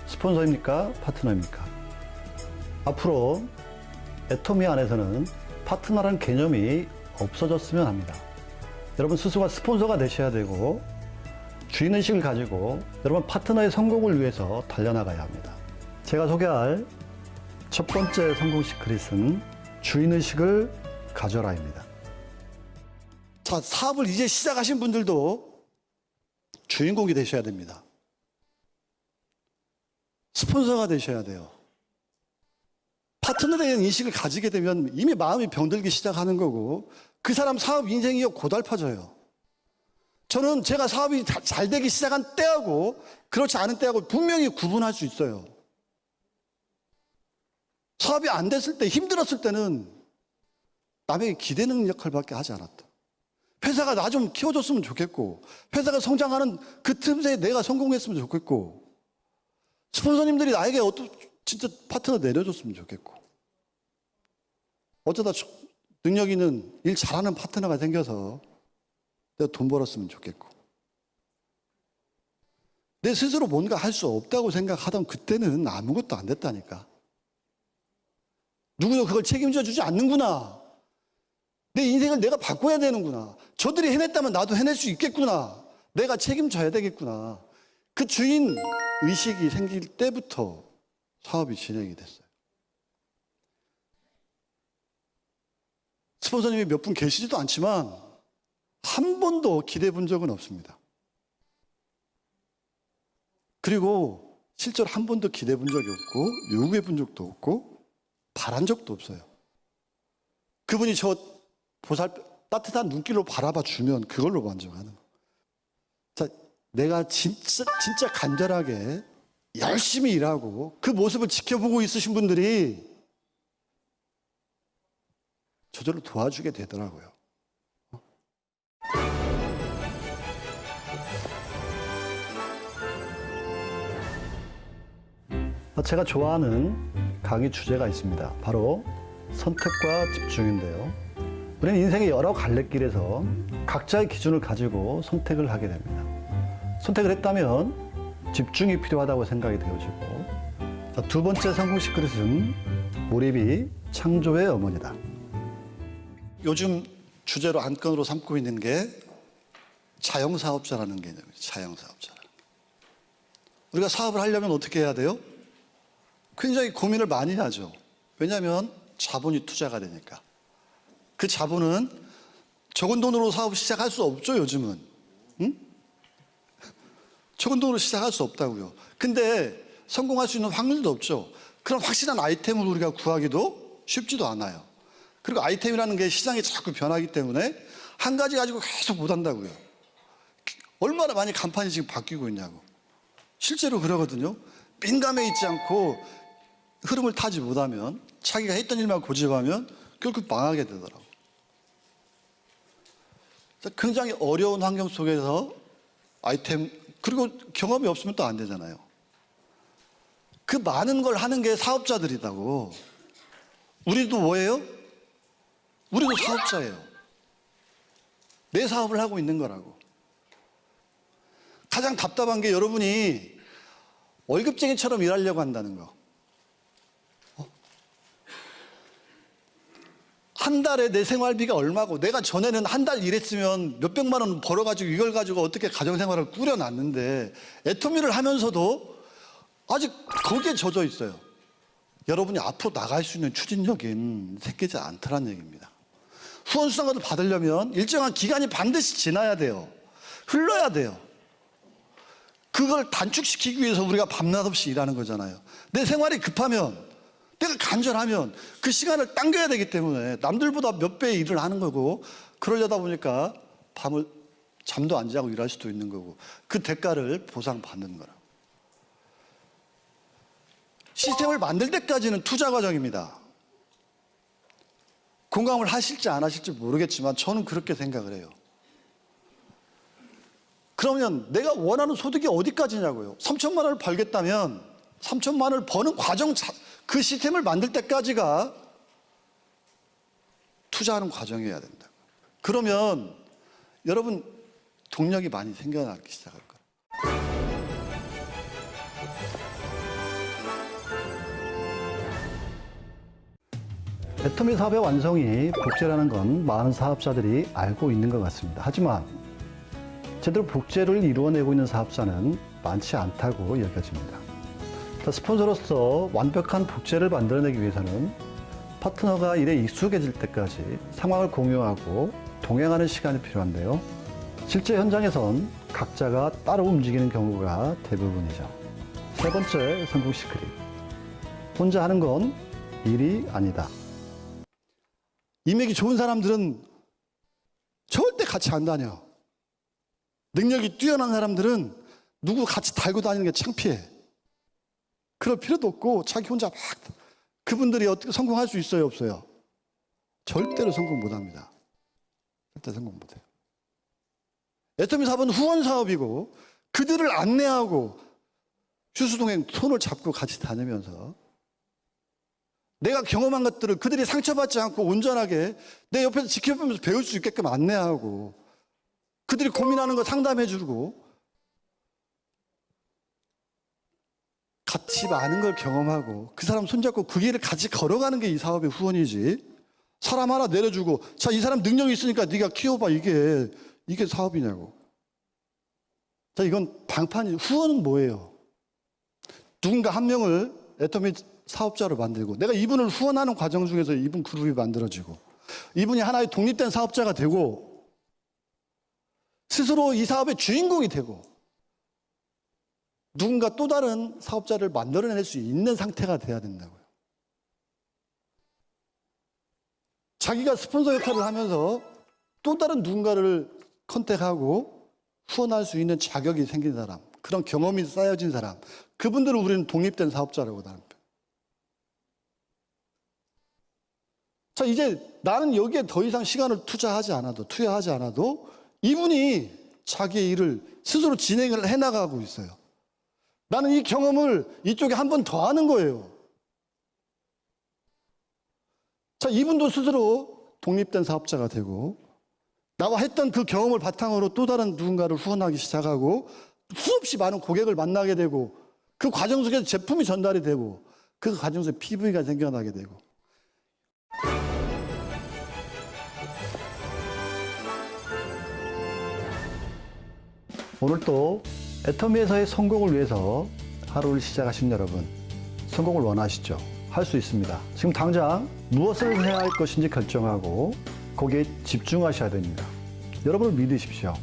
스폰서입니까? 파트너입니까? 앞으로 애터미 안에서는 파트너라는 개념이 없어졌으면 합니다. 여러분 스스로가 스폰서가 되셔야 되고 주인의식을 가지고 여러분 파트너의 성공을 위해서 달려나가야 합니다. 제가 소개할 첫 번째 성공 시크릿은 주인의식을 가져라입니다. 자, 사업을 이제 시작하신 분들도 주인공이 되셔야 됩니다. 스폰서가 되셔야 돼요. 파트너에 대한 인식을 가지게 되면 이미 마음이 병들기 시작하는 거고 그 사람 사업 인생이 고달파져요. 저는 제가 사업이 잘 되기 시작한 때하고 그렇지 않은 때하고 분명히 구분할 수 있어요. 사업이 안 됐을 때, 힘들었을 때는 남에게 기대는 역할밖에 하지 않았다. 회사가 나 좀 키워줬으면 좋겠고 회사가 성장하는 그 틈새에 내가 성공했으면 좋겠고 스폰서님들이 나에게 진짜 파트너 내려줬으면 좋겠고 어쩌다 능력 있는 일 잘하는 파트너가 생겨서 내가 돈 벌었으면 좋겠고 내 스스로 뭔가 할 수 없다고 생각하던 그때는 아무것도 안 됐다니까. 누구도 그걸 책임져 주지 않는구나. 내 인생을 내가 바꿔야 되는구나. 저들이 해냈다면 나도 해낼 수 있겠구나. 내가 책임져야 되겠구나. 그 주인 의식이 생길 때부터 사업이 진행이 됐어요. 스폰서님이 몇 분 계시지도 않지만 한 번도 기대해 본 적은 없습니다. 그리고 실제로 한 번도 기대해 본 적이 없고 요구해 본 적도 없고 바란 적도 없어요. 그분이 저 따뜻한 눈길로 바라봐 주면 그걸로 만족하는 거. 자, 내가 진짜 간절하게 열심히 일하고 그 모습을 지켜보고 있으신 분들이 저절로 도와주게 되더라고요. 제가 좋아하는 강의 주제가 있습니다. 바로 선택과 집중인데요. 우리는 인생의 여러 갈래길에서 각자의 기준을 가지고 선택을 하게 됩니다. 선택을 했다면 집중이 필요하다고 생각이 되어지고, 두 번째 성공식 그릇은 몰입이 창조의 어머니다. 요즘 주제로 안건으로 삼고 있는 게 자영사업자라는 개념이에요. 자영사업자. 우리가 사업을 하려면 어떻게 해야 돼요? 굉장히 고민을 많이 하죠. 왜냐하면 자본이 투자가 되니까. 그 자본은 적은 돈으로 사업을 시작할 수 없죠, 요즘은. 응? 적은 돈으로 시작할 수 없다고요. 근데 성공할 수 있는 확률도 없죠. 그런 확실한 아이템을 우리가 구하기도 쉽지도 않아요. 그리고 아이템이라는 게 시장이 자꾸 변하기 때문에 한 가지 가지고 계속 못 한다고요. 얼마나 많이 간판이 지금 바뀌고 있냐고. 실제로 그러거든요. 민감해 있지 않고 흐름을 타지 못하면, 자기가 했던 일만 고집하면 결국 망하게 되더라고. 굉장히 어려운 환경 속에서 아이템, 그리고 경험이 없으면 또 안 되잖아요. 그 많은 걸 하는 게 사업자들이라고. 우리도 뭐예요? 우리도 사업자예요. 내 사업을 하고 있는 거라고. 가장 답답한 게 여러분이 월급쟁이처럼 일하려고 한다는 거. 한 달에 내 생활비가 얼마고, 내가 전에는 한 달 일했으면 몇백만 원 벌어가지고 이걸 가지고 어떻게 가정생활을 꾸려놨는데 애터미를 하면서도 아직 거기에 젖어 있어요. 여러분이 앞으로 나갈 수 있는 추진력은 생기지 않더란 얘기입니다. 후원수당을 받으려면 일정한 기간이 반드시 지나야 돼요. 흘러야 돼요. 그걸 단축시키기 위해서 우리가 밤낮 없이 일하는 거잖아요. 내 생활이 급하면, 내가 간절하면 그 시간을 당겨야 되기 때문에 남들보다 몇 배의 일을 하는 거고, 그러려다 보니까 밤을 잠도 안 자고 일할 수도 있는 거고, 그 대가를 보상받는 거라고. 시스템을 만들 때까지는 투자 과정입니다. 공감을 하실지 안 하실지 모르겠지만 저는 그렇게 생각을 해요. 그러면 내가 원하는 소득이 어디까지냐고요. 3천만 원을 벌겠다면 3천만 원을 버는 과정, 그 시스템을 만들 때까지가 투자하는 과정이어야 된다. 그러면 여러분 동력이 많이 생겨나기 시작할 거예요. 애터미 사업의 완성이 복제라는 건 많은 사업자들이 알고 있는 것 같습니다. 하지만 제대로 복제를 이루어내고 있는 사업자는 많지 않다고 여겨집니다. 스폰서로서 완벽한 복제를 만들어내기 위해서는 파트너가 일에 익숙해질 때까지 상황을 공유하고 동행하는 시간이 필요한데요. 실제 현장에선 각자가 따로 움직이는 경우가 대부분이죠. 세 번째 성공 시크릿. 혼자 하는 건 일이 아니다. 인맥이 좋은 사람들은 절대 같이 안 다녀. 능력이 뛰어난 사람들은 누구 같이 달고 다니는 게 창피해. 그럴 필요도 없고 자기 혼자 막. 그분들이 어떻게 성공할 수 있어요, 없어요? 절대로 성공 못합니다. 절대 성공 못해요. 애터미 사업은 후원 사업이고 그들을 안내하고 휴수동행 손을 잡고 같이 다니면서 내가 경험한 것들을 그들이 상처받지 않고 온전하게 내 옆에서 지켜보면서 배울 수 있게끔 안내하고, 그들이 고민하는 거 상담해주고, 같이 많은 걸 경험하고 그 사람 손잡고 그 길을 같이 걸어가는 게 이 사업의 후원이지. 사람 하나 내려주고 자, 이 사람 능력이 있으니까 네가 키워봐, 이게 사업이냐고. 자, 이건 방판이. 후원은 뭐예요? 누군가 한 명을 애터미 사업자로 만들고 내가 이분을 후원하는 과정 중에서 이분 그룹이 만들어지고 이분이 하나의 독립된 사업자가 되고 스스로 이 사업의 주인공이 되고 누군가 또 다른 사업자를 만들어낼 수 있는 상태가 돼야 된다고요. 자기가 스폰서 역할을 하면서 또 다른 누군가를 컨택하고 후원할 수 있는 자격이 생긴 사람, 그런 경험이 쌓여진 사람, 그분들을 우리는 독립된 사업자라고 하는 거예요. 자, 이제 나는 여기에 더 이상 시간을 투여하지 않아도 이분이 자기의 일을 스스로 진행을 해나가고 있어요. 나는 이 경험을 이쪽에 한 번 더 하는 거예요. 자, 이분도 스스로 독립된 사업자가 되고 나와 했던 그 경험을 바탕으로 또 다른 누군가를 후원하기 시작하고 수없이 많은 고객을 만나게 되고 그 과정 속에서 제품이 전달이 되고 그 과정 속에 PV가 생겨나게 되고. 오늘 또 애터미에서의 성공을 위해서 하루를 시작하신 여러분, 성공을 원하시죠? 할 수 있습니다. 지금 당장 무엇을 해야 할 것인지 결정하고 거기에 집중하셔야 됩니다. 여러분을 믿으십시오.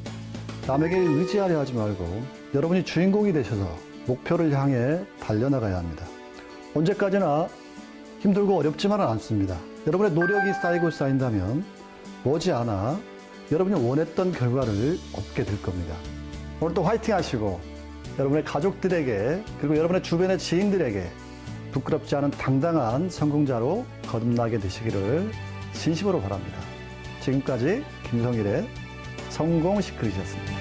남에게 의지하려 하지 말고 여러분이 주인공이 되셔서 목표를 향해 달려나가야 합니다. 언제까지나 힘들고 어렵지만은 않습니다. 여러분의 노력이 쌓인다면 머지않아 여러분이 원했던 결과를 얻게 될 겁니다. 오늘 또 화이팅 하시고 여러분의 가족들에게 그리고 여러분의 주변의 지인들에게 부끄럽지 않은 당당한 성공자로 거듭나게 되시기를 진심으로 바랍니다. 지금까지 김성일의 성공 시크릿이었습니다.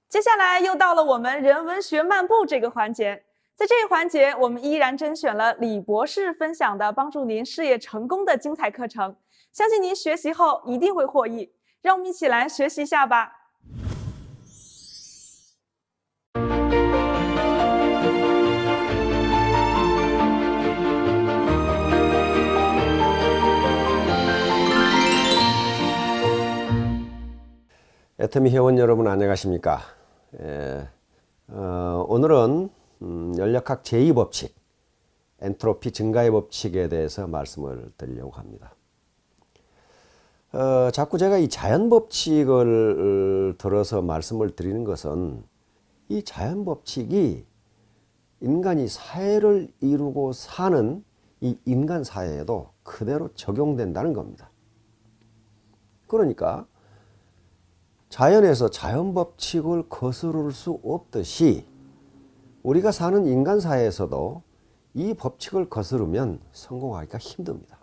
接下来又到了我们人文学漫步这个环节，在这一环节，我们依然甄选了李博士分享的帮助您事业成功的精彩课程，相信您学习后一定会获益。让我们一起来学习一下吧。 애터미 회원 여러분 안녕하십니까? 오늘은 연력학 제2법칙, 엔트로피 증가의 법칙에 대해서 말씀을 드리려고 합니다. 자꾸 제가 이 자연법칙을 들어서 말씀을 드리는 것은 이 자연법칙이 인간이 사회를 이루고 사는 이 인간 사회에도 그대로 적용된다는 겁니다. 그러니까 자연에서 자연법칙을 거스를 수 없듯이 우리가 사는 인간 사회에서도 이 법칙을 거스르면 성공하기가 힘듭니다.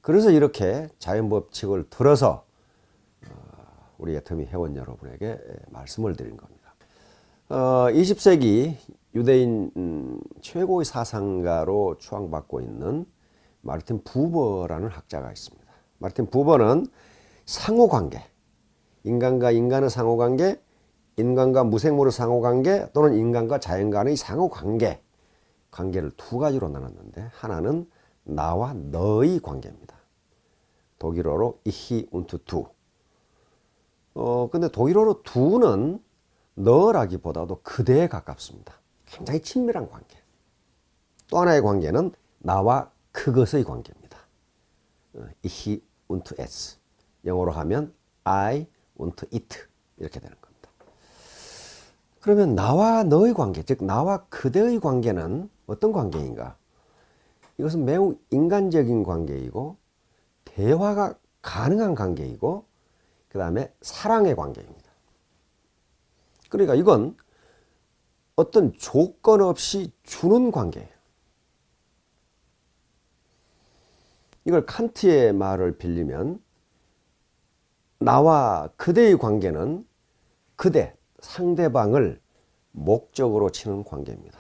그래서 이렇게 자연법칙을 들어서 우리 애터미 회원 여러분에게 말씀을 드린 겁니다. 20세기 유대인 최고의 사상가로 추앙받고 있는 마르틴 부버라는 학자가 있습니다. 마르틴 부버는 상호관계, 인간과 인간의 상호관계, 인간과 무생물의 상호관계 또는 인간과 자연 간의 상호관계, 관계를 두 가지로 나눴는데 하나는 나와 너의 관계입니다. 독일어로 ich und du. 근데 독일어로 du는 너라기보다도 그대에 가깝습니다. 굉장히 친밀한 관계. 또 하나의 관계는 나와 그것의 관계입니다. ich und es. 영어로 하면 I und it 이렇게 되는 겁니다. 그러면 나와 너의 관계, 즉 나와 그대의 관계는 어떤 관계인가? 이것은 매우 인간적인 관계이고 대화가 가능한 관계이고 그 다음에 사랑의 관계입니다. 그러니까 이건 어떤 조건 없이 주는 관계예요. 이걸 칸트의 말을 빌리면 나와 그대의 관계는 그대, 상대방을 목적으로 치는 관계입니다.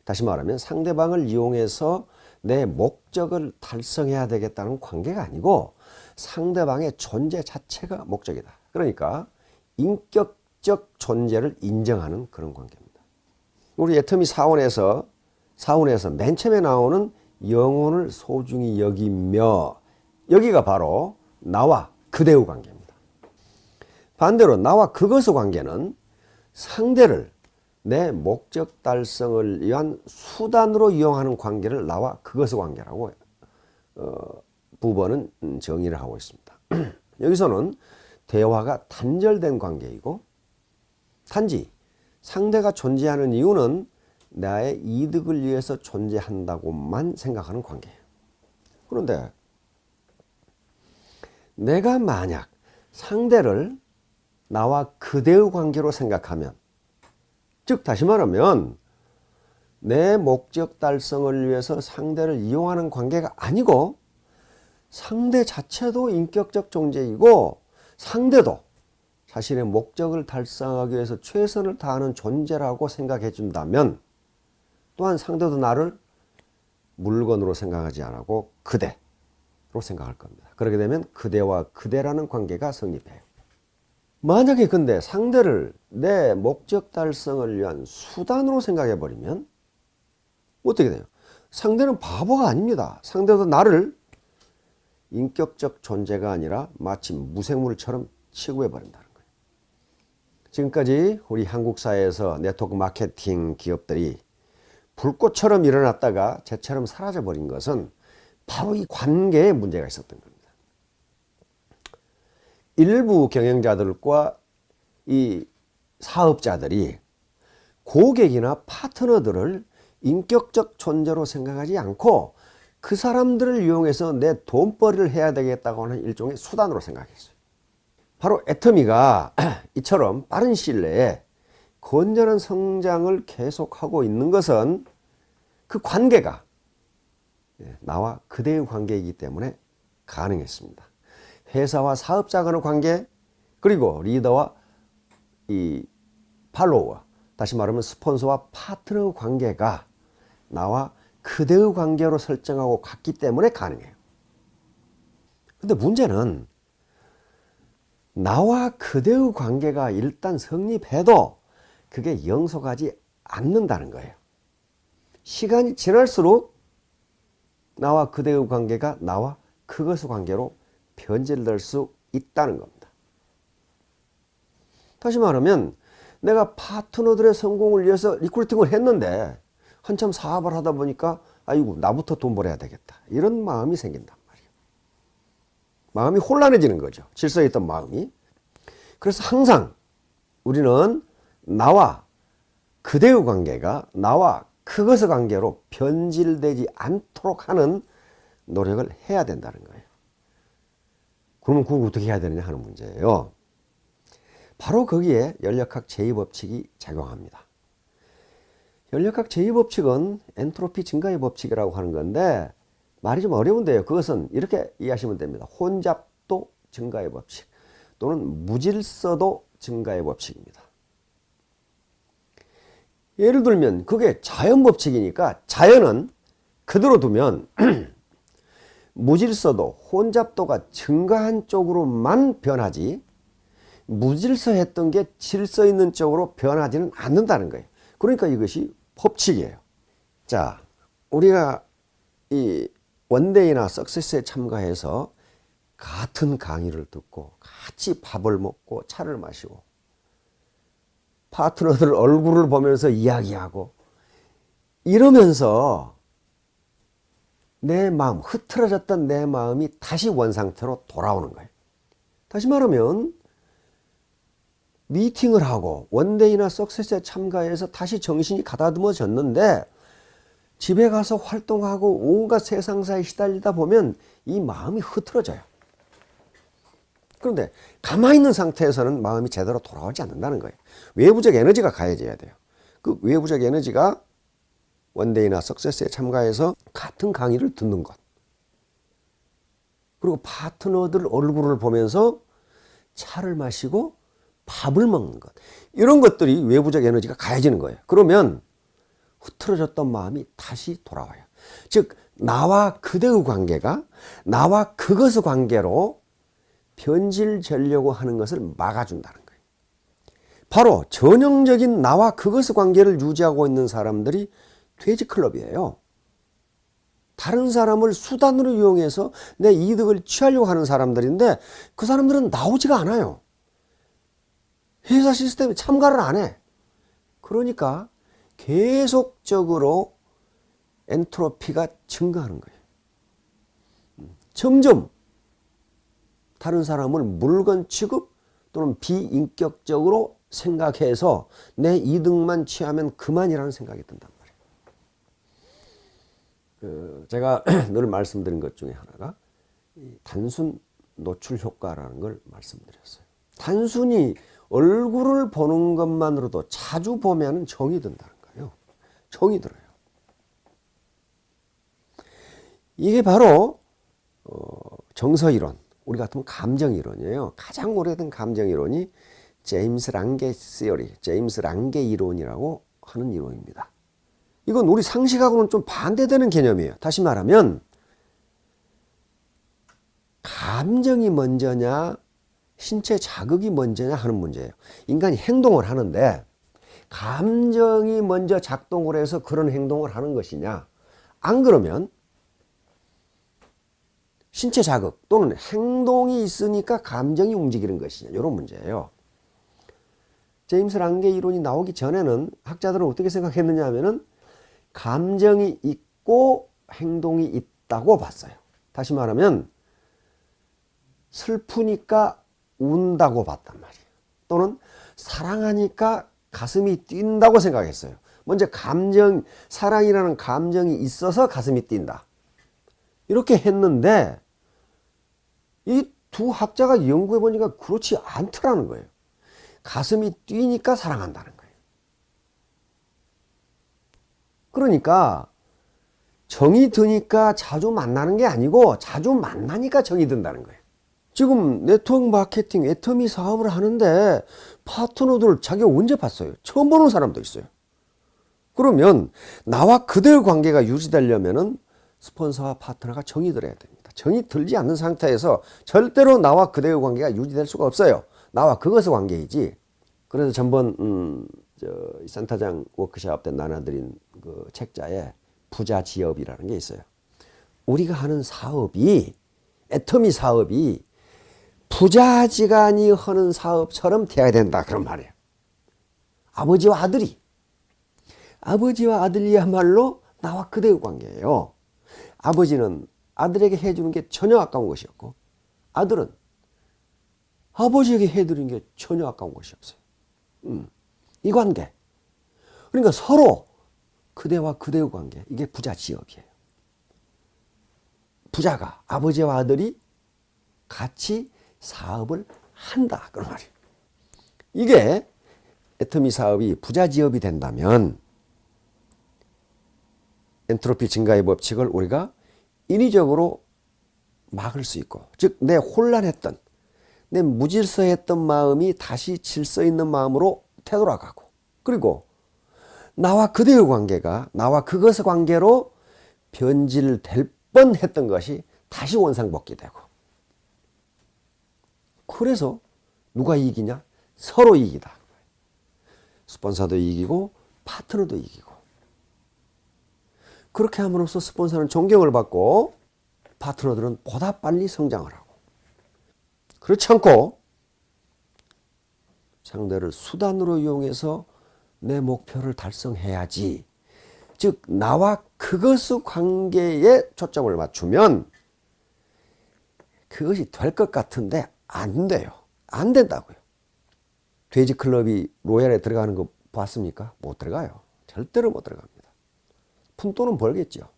다시 말하면 상대방을 이용해서 내 목적을 달성해야 되겠다는 관계가 아니고 상대방의 존재 자체가 목적이다. 그러니까 인격적 존재를 인정하는 그런 관계입니다. 우리 애터미 사원에서 맨 처음에 나오는 영혼을 소중히 여기며 여기가 바로 나와 그대의 관계입니다. 반대로 나와 그것의 관계는 상대를 내 목적 달성을 위한 수단으로 이용하는 관계를 나와 그것의 관계라고 부버는 정의를 하고 있습니다. 여기서는 대화가 단절된 관계이고 단지 상대가 존재하는 이유는 나의 이득을 위해서 존재한다고만 생각하는 관계예요. 그런데 내가 만약 상대를 나와 그대의 관계로 생각하면, 즉 다시 말하면 내 목적 달성을 위해서 상대를 이용하는 관계가 아니고 상대 자체도 인격적 존재이고 상대도 자신의 목적을 달성하기 위해서 최선을 다하는 존재라고 생각해 준다면, 또한 상대도 나를 물건으로 생각하지 않고 그대로 생각할 겁니다. 그렇게 되면 그대와 그대라는 관계가 성립해요. 만약에 근데 상대를 내 목적 달성을 위한 수단으로 생각해 버리면 어떻게 돼요? 상대는 바보가 아닙니다. 상대도 나를 인격적 존재가 아니라 마치 무생물처럼 취급해 버린다는 거예요. 지금까지 우리 한국 사회에서 네트워크 마케팅 기업들이 불꽃처럼 일어났다가 재처럼 사라져 버린 것은 바로 이 관계에 문제가 있었던 겁니다. 일부 경영자들과 이 사업자들이 고객이나 파트너들을 인격적 존재로 생각하지 않고 그 사람들을 이용해서 내 돈벌이를 해야 되겠다고 하는 일종의 수단으로 생각했어요. 바로 애터미가 이처럼 빠른 시일 내에 건전한 성장을 계속하고 있는 것은 그 관계가 나와 그대의 관계이기 때문에 가능했습니다. 회사와 사업자 간의 관계, 그리고 리더와 이 팔로워, 다시 말하면 스폰서와 파트너의 관계가 나와 그대의 관계로 설정하고 갔기 때문에 가능해요. 근데 문제는 나와 그대의 관계가 일단 성립해도 그게 영속하지 않는다는 거예요. 시간이 지날수록 나와 그대의 관계가 나와 그것의 관계로 변질될 수 있다는 겁니다. 다시 말하면 내가 파트너들의 성공을 위해서 리크루팅을 했는데 한참 사업을 하다 보니까 아이고 나부터 돈 벌어야 되겠다, 이런 마음이 생긴단 말이에요. 마음이 혼란해지는 거죠. 질서에 있던 마음이. 그래서 항상 우리는 나와 그대의 관계가 나와 그것의 관계로 변질되지 않도록 하는 노력을 해야 된다는 거예요. 그러면 그걸 어떻게 해야 되느냐 하는 문제예요. 바로 거기에 연력학 제2법칙이 작용합니다. 연력학 제2법칙은 엔트로피 증가의 법칙이라고 하는 건데 말이 좀 어려운데요. 그것은 이렇게 이해하시면 됩니다. 혼잡도 증가의 법칙 또는 무질서도 증가의 법칙입니다. 예를 들면 그게 자연법칙이니까 자연은 그대로 두면 무질서도, 혼잡도가 증가한 쪽으로만 변하지 무질서했던 게 질서 있는 쪽으로 변하지는 않는다는 거예요. 그러니까 이것이 법칙이에요. 자, 우리가 이 원데이나 석세스에 참가해서 같은 강의를 듣고 같이 밥을 먹고 차를 마시고 파트너들 얼굴을 보면서 이야기하고 이러면서 내 마음, 흐트러졌던 내 마음이 다시 원상태로 돌아오는 거예요. 다시 말하면 미팅을 하고 원데이나 석세스에 참가해서 다시 정신이 가다듬어졌는데 집에 가서 활동하고 온갖 세상사에 시달리다 보면 이 마음이 흐트러져요. 그런데 가만히 있는 상태에서는 마음이 제대로 돌아오지 않는다는 거예요. 외부적 에너지가 가해져야 돼요. 그 외부적 에너지가 원데이나 석세스에 참가해서 같은 강의를 듣는 것, 그리고 파트너들 얼굴을 보면서 차를 마시고 밥을 먹는 것, 이런 것들이 외부적 에너지가 가해지는 거예요. 그러면 흐트러졌던 마음이 다시 돌아와요. 즉 나와 그대의 관계가 나와 그것의 관계로 변질되려고 하는 것을 막아준다는 거예요. 바로 전형적인 나와 그것의 관계를 유지하고 있는 사람들이 돼지클럽이에요. 다른 사람을 수단으로 이용해서 내 이득을 취하려고 하는 사람들인데 그 사람들은 나오지가 않아요. 회사 시스템에 참가를 안 해. 그러니까 계속적으로 엔트로피가 증가하는 거예요. 점점 다른 사람을 물건 취급 또는 비인격적으로 생각해서 내 이득만 취하면 그만이라는 생각이 든단 말이에요. 제가 늘 말씀드린 것 중에 하나가 단순 노출 효과라는 걸 말씀드렸어요. 단순히 얼굴을 보는 것만으로도 자주 보면 정이 든다는 거예요. 정이 들어요. 이게 바로 정서이론, 우리 같으면 감정이론이에요. 가장 오래된 감정이론이 제임스 랑게 시어리, 제임스 랑게 이론이라고 하는 이론입니다. 이건 우리 상식하고는 좀 반대되는 개념이에요. 다시 말하면 감정이 먼저냐 신체 자극이 먼저냐 하는 문제예요. 인간이 행동을 하는데 감정이 먼저 작동을 해서 그런 행동을 하는 것이냐, 안 그러면 신체 자극 또는 행동이 있으니까 감정이 움직이는 것이냐, 이런 문제예요. 제임스 랑게 이론이 나오기 전에는 학자들은 어떻게 생각했느냐 하면은 감정이 있고 행동이 있다고 봤어요. 다시 말하면 슬프니까 운다고 봤단 말이에요. 또는 사랑하니까 가슴이 뛴다고 생각했어요. 먼저 사랑이라는 감정이 있어서 가슴이 뛴다, 이렇게 했는데 이 두 학자가 연구해 보니까 그렇지 않더라는 거예요. 가슴이 뛰니까 사랑한다는 거예요. 그러니까 정이 드니까 자주 만나는 게 아니고 자주 만나니까 정이 든다는 거예요. 지금 네트워크 마케팅 애터미 사업을 하는데 파트너들 자기가 언제 봤어요? 처음 보는 사람도 있어요. 그러면 나와 그대의 관계가 유지되려면은 스폰서와 파트너가 정이 들어야 됩니다. 정이 들지 않는 상태에서 절대로 나와 그대의 관계가 유지될 수가 없어요. 나와 그것의 관계이지. 그래서 전번 센터장 워크숍 때 나눠드린 그 책자에 부자지업이라는 게 있어요. 우리가 하는 사업이, 애터미 사업이 부자지간이 하는 사업처럼 돼야 된다, 그런 말이에요. 아버지와 아들이야말로 나와 그대의 관계예요. 아버지는 아들에게 해주는 게 전혀 아까운 것이 없고, 아들은 아버지에게 해드리는 게 전혀 아까운 것이 없어요. 이 관계. 그러니까 서로 그대와 그대의 관계, 이게 부자지업이에요. 부자가, 아버지와 아들이 같이 사업을 한다, 그런 말이에요. 이게 애터미 사업이 부자지업이 된다면 엔트로피 증가의 법칙을 우리가 인위적으로 막을 수 있고, 즉 내 혼란했던, 내 무질서했던 마음이 다시 질서 있는 마음으로 되돌아가고, 그리고 나와 그대의 관계가 나와 그것의 관계로 변질될 뻔했던 것이 다시 원상복귀되고, 그래서 누가 이기냐? 서로 이기다. 스폰서도 이기고 파트너도 이기고. 그렇게 함으로써 스폰서는 존경을 받고 파트너들은 보다 빨리 성장을 하고. 그렇지 않고 상대를 수단으로 이용해서 내 목표를 달성해야지, 즉 나와 그것의 관계에 초점을 맞추면 그것이 될 것 같은데 안 돼요. 안 된다고요. 돼지클럽이 로얄에 들어가는 거 봤습니까? 못 들어가요. 절대로 못 들어갑니다. 푼돈은 벌겠죠.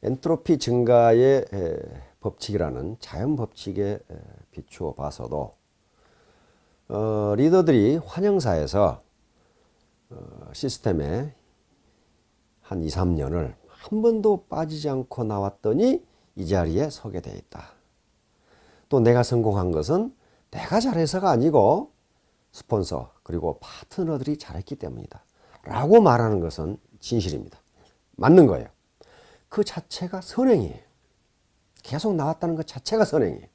엔트로피 증가의 법칙이라는 자연 법칙에 비추어 봐서도 리더들이 환영사에서 시스템에 한 2, 3년을 한 번도 빠지지 않고 나왔더니 이 자리에 서게 돼 있다. 또 내가 성공한 것은 내가 잘해서가 아니고 스폰서 그리고 파트너들이 잘했기 때문이다 라고 말하는 것은 진실입니다. 맞는 거예요. 그 자체가 선행이에요. 계속 나왔다는 것 자체가 선행이에요.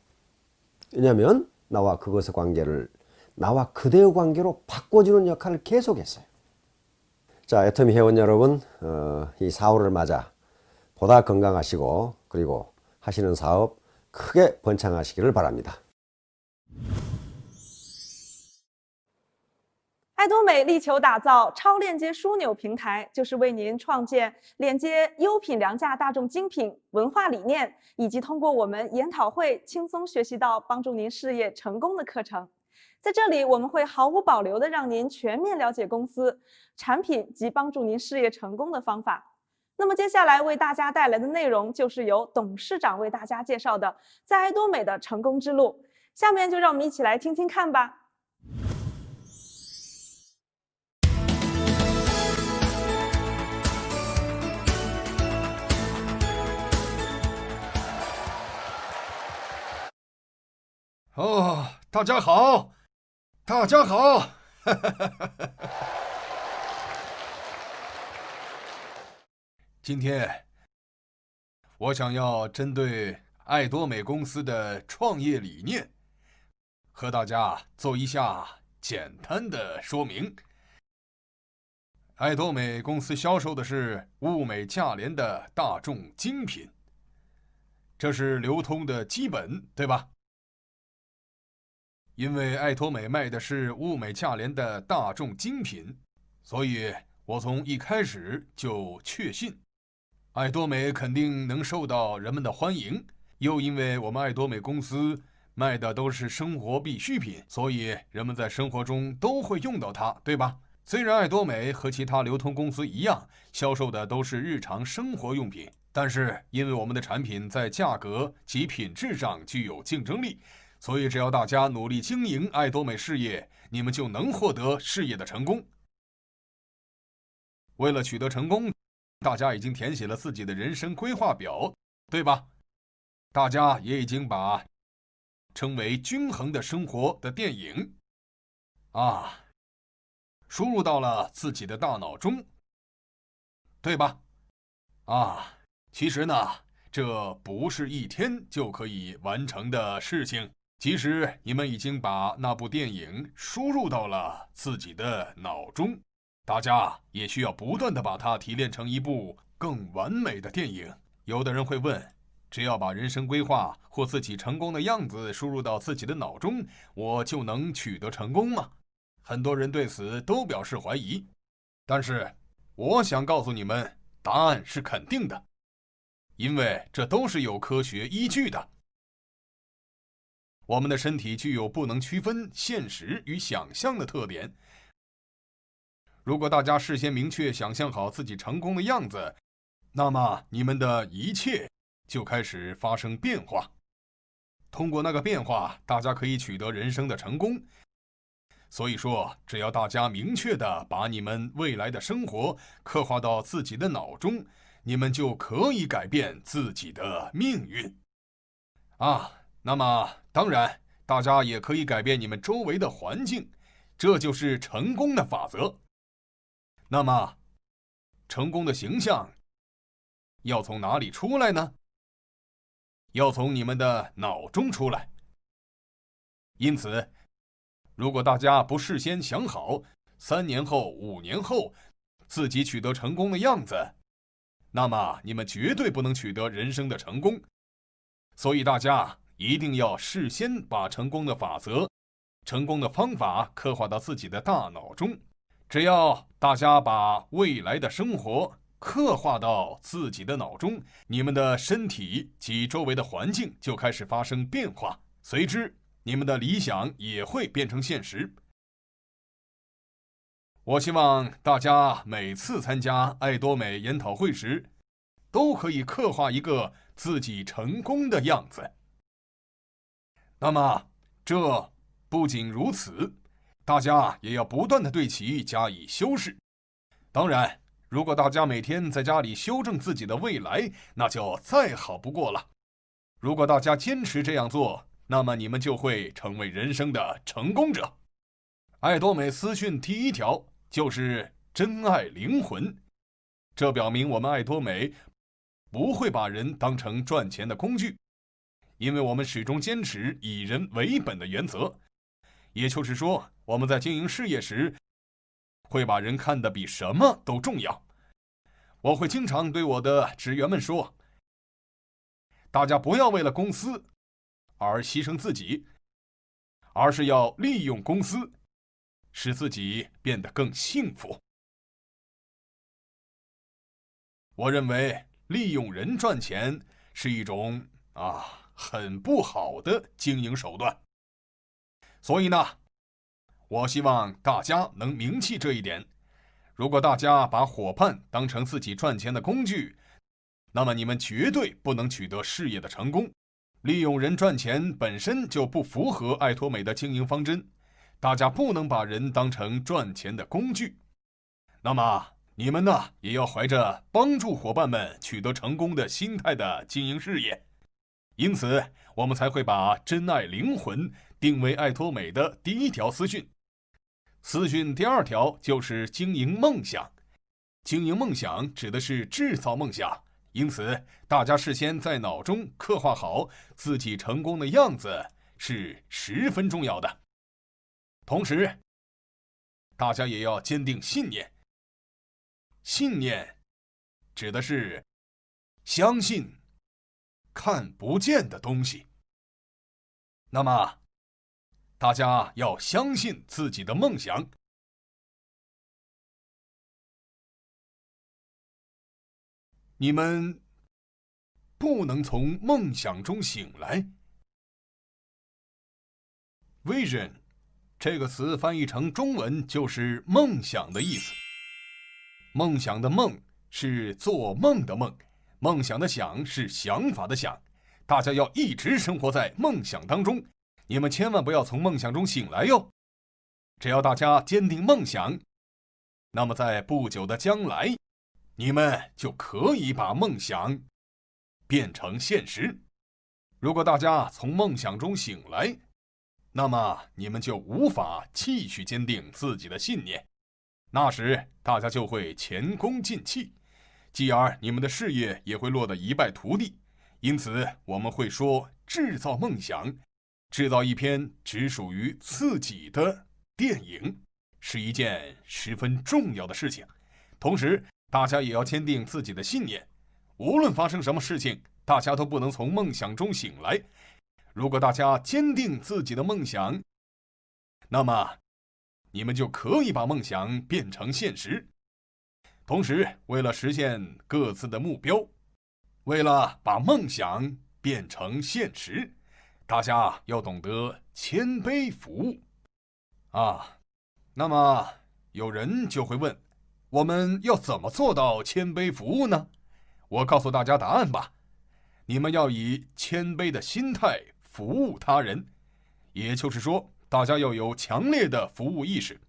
왜냐하면 나와 그것의 관계를 나와 그대의 관계로 바꿔주는 역할을 계속했어요. 자, 애터미 회원 여러분, 이 4월을 맞아 보다 건강하시고 그리고 하시는 사업 크게 번창하시기를 바랍니다. 爱多美力求打造超链接枢纽平台，就是为您创建链接优品良价大众精品文化理念，以及通过我们研讨会轻松学习到帮助您事业成功的课程。在这里，我们会毫无保留的让您全面了解公司、产品及帮助您事业成功的方法。那么接下来为大家带来的内容就是由董事长为大家介绍的在爱多美的成功之路。下面就让我们一起来听听看吧。哦，大家好，大家好！今天我想要针对爱多美公司的创业理念，和大家做一下简单的说明。爱多美公司销售的是物美价廉的大众精品，这是流通的基本，对吧？因为爱多美卖的是物美价廉的大众精品，所以我从一开始就确信，爱多美肯定能受到人们的欢迎。又因为我们爱多美公司卖的都是生活必需品，所以人们在生活中都会用到它，对吧？虽然爱多美和其他流通公司一样，销售的都是日常生活用品，但是因为我们的产品在价格及品质上具有竞争力，所以只要大家努力经营爱多美事业，你们就能获得事业的成功。为了取得成功，大家已经填写了自己的人生规划表，对吧？大家也已经把称为均衡的生活的电影输入到了自己的大脑中，对吧？其实呢，这不是一天就可以完成的事情。即使你们已经把那部电影输入到了自己的脑中，大家也需要不断地把它提炼成一部更完美的电影。有的人会问，只要把人生规划或自己成功的样子输入到自己的脑中，我就能取得成功吗？很多人对此都表示怀疑，但是我想告诉你们，答案是肯定的，因为这都是有科学依据的。我们的身体具有不能区分现实与想象的特点。如果大家事先明确想象好自己成功的样子，那么你们的一切就开始发生变化。通过那个变化，大家可以取得人生的成功。所以说，只要大家明确地把你们未来的生活刻画到自己的脑中，你们就可以改变自己的命运。那么当然，大家也可以改变你们周围的环境，这就是成功的法则。那么，成功的形象要从哪里出来呢？要从你们的脑中出来。因此，如果大家不事先想好3年后、5年后自己取得成功的样子，那么你们绝对不能取得人生的成功。所以大家一定要事先把成功的法则、成功的方法刻画到自己的大脑中。只要大家把未来的生活刻画到自己的脑中，你们的身体及周围的环境就开始发生变化，随之你们的理想也会变成现实。我希望大家每次参加爱多美研讨会时，都可以刻画一个自己成功的样子。那么，这不仅如此，大家也要不断地对其加以修饰。当然，如果大家每天在家里修正自己的未来，那就再好不过了。如果大家坚持这样做，那么你们就会成为人生的成功者。爱多美私讯第1条就是真爱灵魂，这表明我们爱多美不会把人当成赚钱的工具，因为我们始终坚持以人为本的原则。也就是说，我们在经营事业时，会把人看得比什么都重要。我会经常对我的职员们说，大家不要为了公司而牺牲自己，而是要利用公司，使自己变得更幸福。我认为利用人赚钱是一种很不好的经营手段。所以呢，我希望大家能铭记这一点。如果大家把伙伴当成自己赚钱的工具，那么你们绝对不能取得事业的成功。利用人赚钱本身就不符合爱多美的经营方针，大家不能把人当成赚钱的工具。那么你们呢，也要怀着帮助伙伴们取得成功的心态的经营事业。因此，我们才会把真爱灵魂定为爱多美的第一条私讯。私讯第二条就是经营梦想。经营梦想指的是制造梦想，因此大家事先在脑中刻画好自己成功的样子是十分重要的。同时，大家也要坚定信念。信念指的是相信看不见的东西。那么，大家要相信自己的梦想。你们不能从梦想中醒来。Vision 这个词翻译成中文就是梦想的意思。梦想的梦是做梦的梦，梦想的想是想法的想。大家要一直生活在梦想当中，你们千万不要从梦想中醒来哟。只要大家坚定梦想，那么在不久的将来，你们就可以把梦想变成现实。如果大家从梦想中醒来，那么你们就无法继续坚定自己的信念，那时大家就会前功尽弃，继而你们的事业也会落得一败涂地。因此我们会说，制造梦想，制造一篇只属于自己的电影，是一件十分重要的事情。同时大家也要坚定自己的信念，无论发生什么事情，大家都不能从梦想中醒来。如果大家坚定自己的梦想，那么你们就可以把梦想变成现实。同时，为了实现各自的目标，为了把梦想变成现实，大家要懂得谦卑服务。那么有人就会问，我们要怎么做到谦卑服务呢？我告诉大家答案吧。你们要以谦卑的心态服务他人，也就是说，大家要有强烈的服务意识。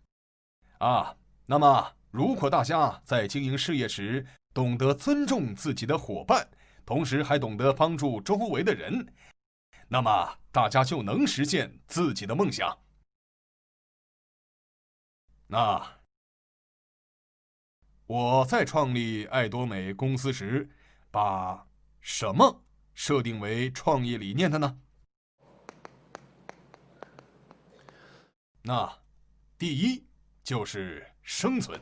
那么如果大家在经营事业时懂得尊重自己的伙伴，同时还懂得帮助周围的人，那么大家就能实现自己的梦想。我在创立爱多美公司时，把什么设定为创业理念的呢？第一就是生存。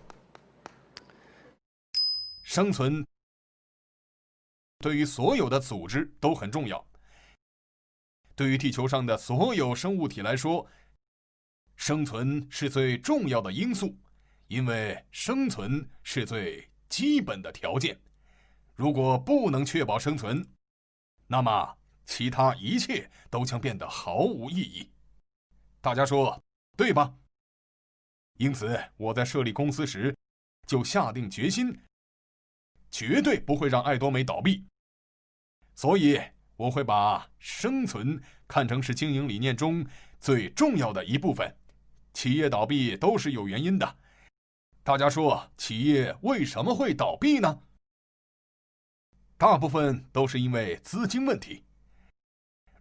生存对于所有的组织都很重要。对于地球上的所有生物体来说，生存是最重要的因素，因为生存是最基本的条件。如果不能确保生存，那么其他一切都将变得毫无意义。大家说对吧？因此我在设立公司时就下定决心，绝对不会让爱多美倒闭。所以我会把生存看成是经营理念中最重要的一部分。企业倒闭都是有原因的。大家说企业为什么会倒闭呢？大部分都是因为资金问题。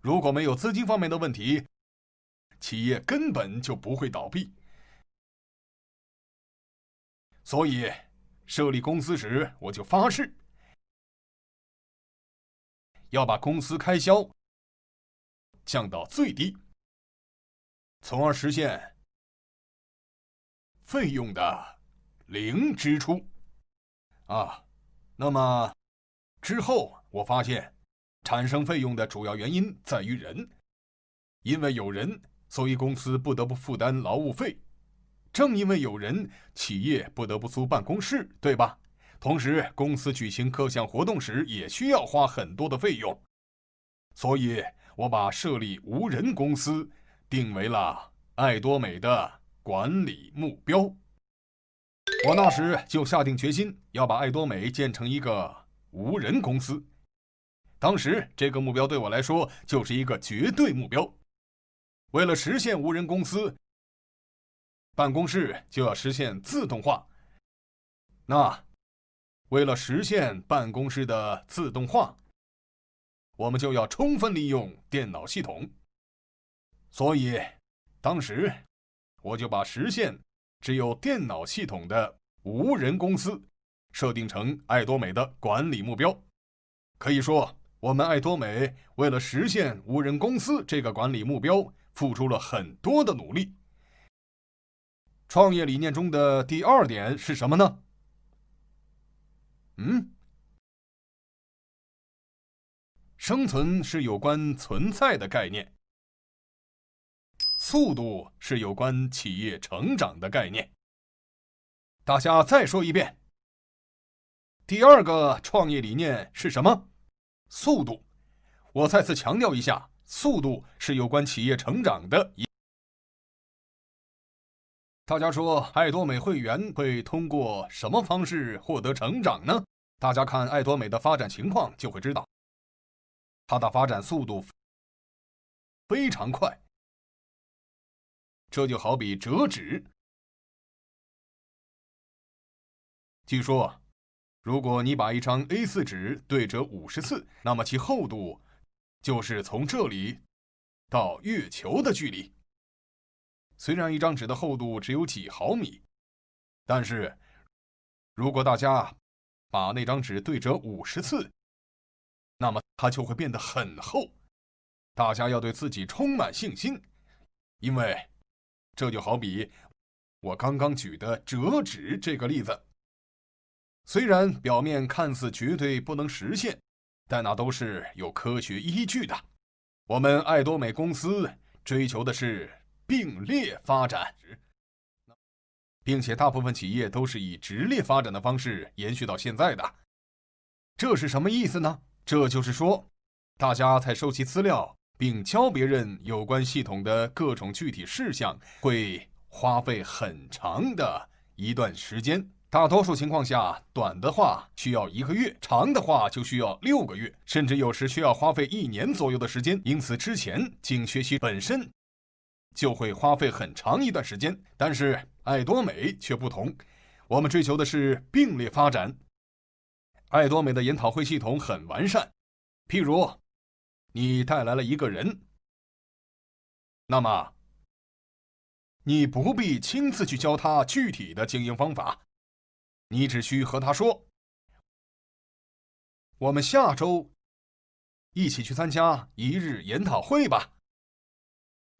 如果没有资金方面的问题，企业根本就不会倒闭。所以设立公司时，我就发誓要把公司开销降到最低，从而实现费用的零支出。那么之后我发现，产生费用的主要原因在于人，因为有人，所以公司不得不负担劳务费。正因为有人，企业不得不租办公室，对吧？同时，公司举行各项活动时也需要花很多的费用。所以我把设立无人公司定为了爱多美的管理目标。我那时就下定决心要把爱多美建成一个无人公司。当时这个目标对我来说就是一个绝对目标。为了实现无人公司，办公室就要实现自动化。那为了实现办公室的自动化，我们就要充分利用电脑系统。所以当时我就把实现只有电脑系统的无人公司设定成爱多美的管理目标。可以说，我们爱多美为了实现无人公司这个管理目标，付出了很多的努力。创业理念中的第2点是什么呢？生存是有关存在的概念，速度是有关企业成长的概念。大家再说一遍，第2个创业理念是什么？速度。我再次强调一下，速度是有关企业成长的。大家说，爱多美会员会通过什么方式获得成长呢？大家看爱多美的发展情况就会知道，它的发展速度非常快。这就好比折纸。据说，如果你把一张 A4 纸对折50次，那么其厚度就是从这里到月球的距离。虽然一张纸的厚度只有几毫米，但是如果大家把那张纸对折50次，那么它就会变得很厚。大家要对自己充满信心，因为这就好比我刚刚举的折纸这个例子。虽然表面看似绝对不能实现，但那都是有科学依据的。我们爱多美公司追求的是并列发展，并且大部分企业都是以直列发展的方式延续到现在的。这是什么意思呢？这就是说，大家在收集资料并教别人有关系统的各种具体事项，会花费很长的一段时间。大多数情况下，短的话需要1个月，长的话就需要6个月，甚至有时需要花费1年左右的时间。因此，之前仅学习本身就会花费很长一段时间。但是爱多美却不同，我们追求的是并列发展。爱多美的研讨会系统很完善，譬如你带来了一个人，那么你不必亲自去教他具体的经营方法，你只需和他说，我们下周一起去参加1日研讨会吧。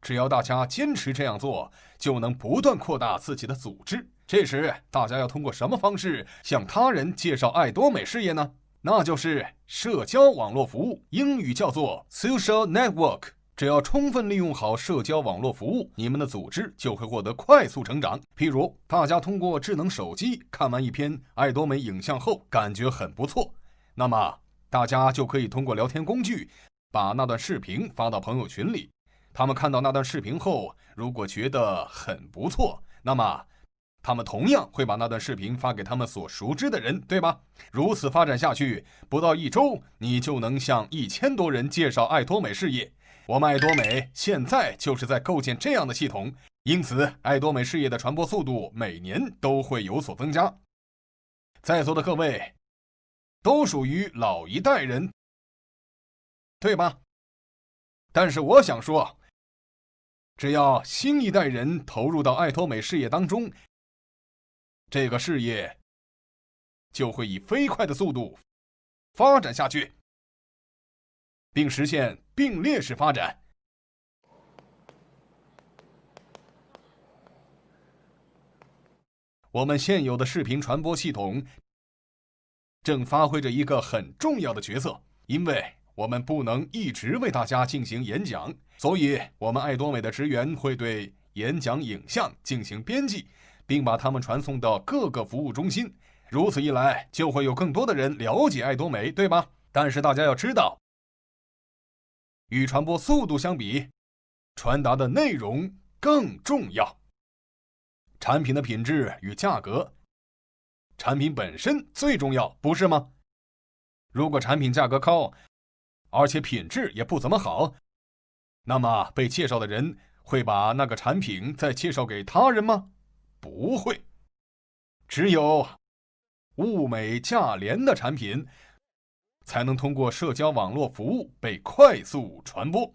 只要大家坚持这样做，就能不断扩大自己的组织。这时大家要通过什么方式向他人介绍爱多美事业呢？那就是社交网络服务，英语叫做 social network。只要充分利用好社交网络服务，你们的组织就会获得快速成长。譬如，大家通过智能手机看完一篇爱多美影像后，感觉很不错，那么大家就可以通过聊天工具把那段视频发到朋友群里。他们看到那段视频后，如果觉得很不错，那么他们同样会把那段视频发给他们所熟知的人，对吧？如此发展下去，不到1周，你就能向1000多人介绍爱多美事业。我们爱多美现在就是在构建这样的系统，因此爱多美事业的传播速度每年都会有所增加。在座的各位都属于老一代人，对吧？但是我想说，只要新一代人投入到爱多美事业当中，这个事业就会以飞快的速度发展下去，并实现并列式发展。我们现有的视频传播系统正发挥着一个很重要的角色，因为我们不能一直为大家进行演讲，所以我们爱多美的职员会对演讲影像进行编辑，并把它们传送到各个服务中心。如此一来，就会有更多的人了解爱多美，对吧？但是大家要知道，与传播速度相比，传达的内容更重要。产品的品质与价格产品本身最重要，不是吗？如果产品价格高，而且品质也不怎么好，那么被介绍的人会把那个产品再介绍给他人吗？不会。只有物美价廉的产品才能通过社交网络服务被快速传播。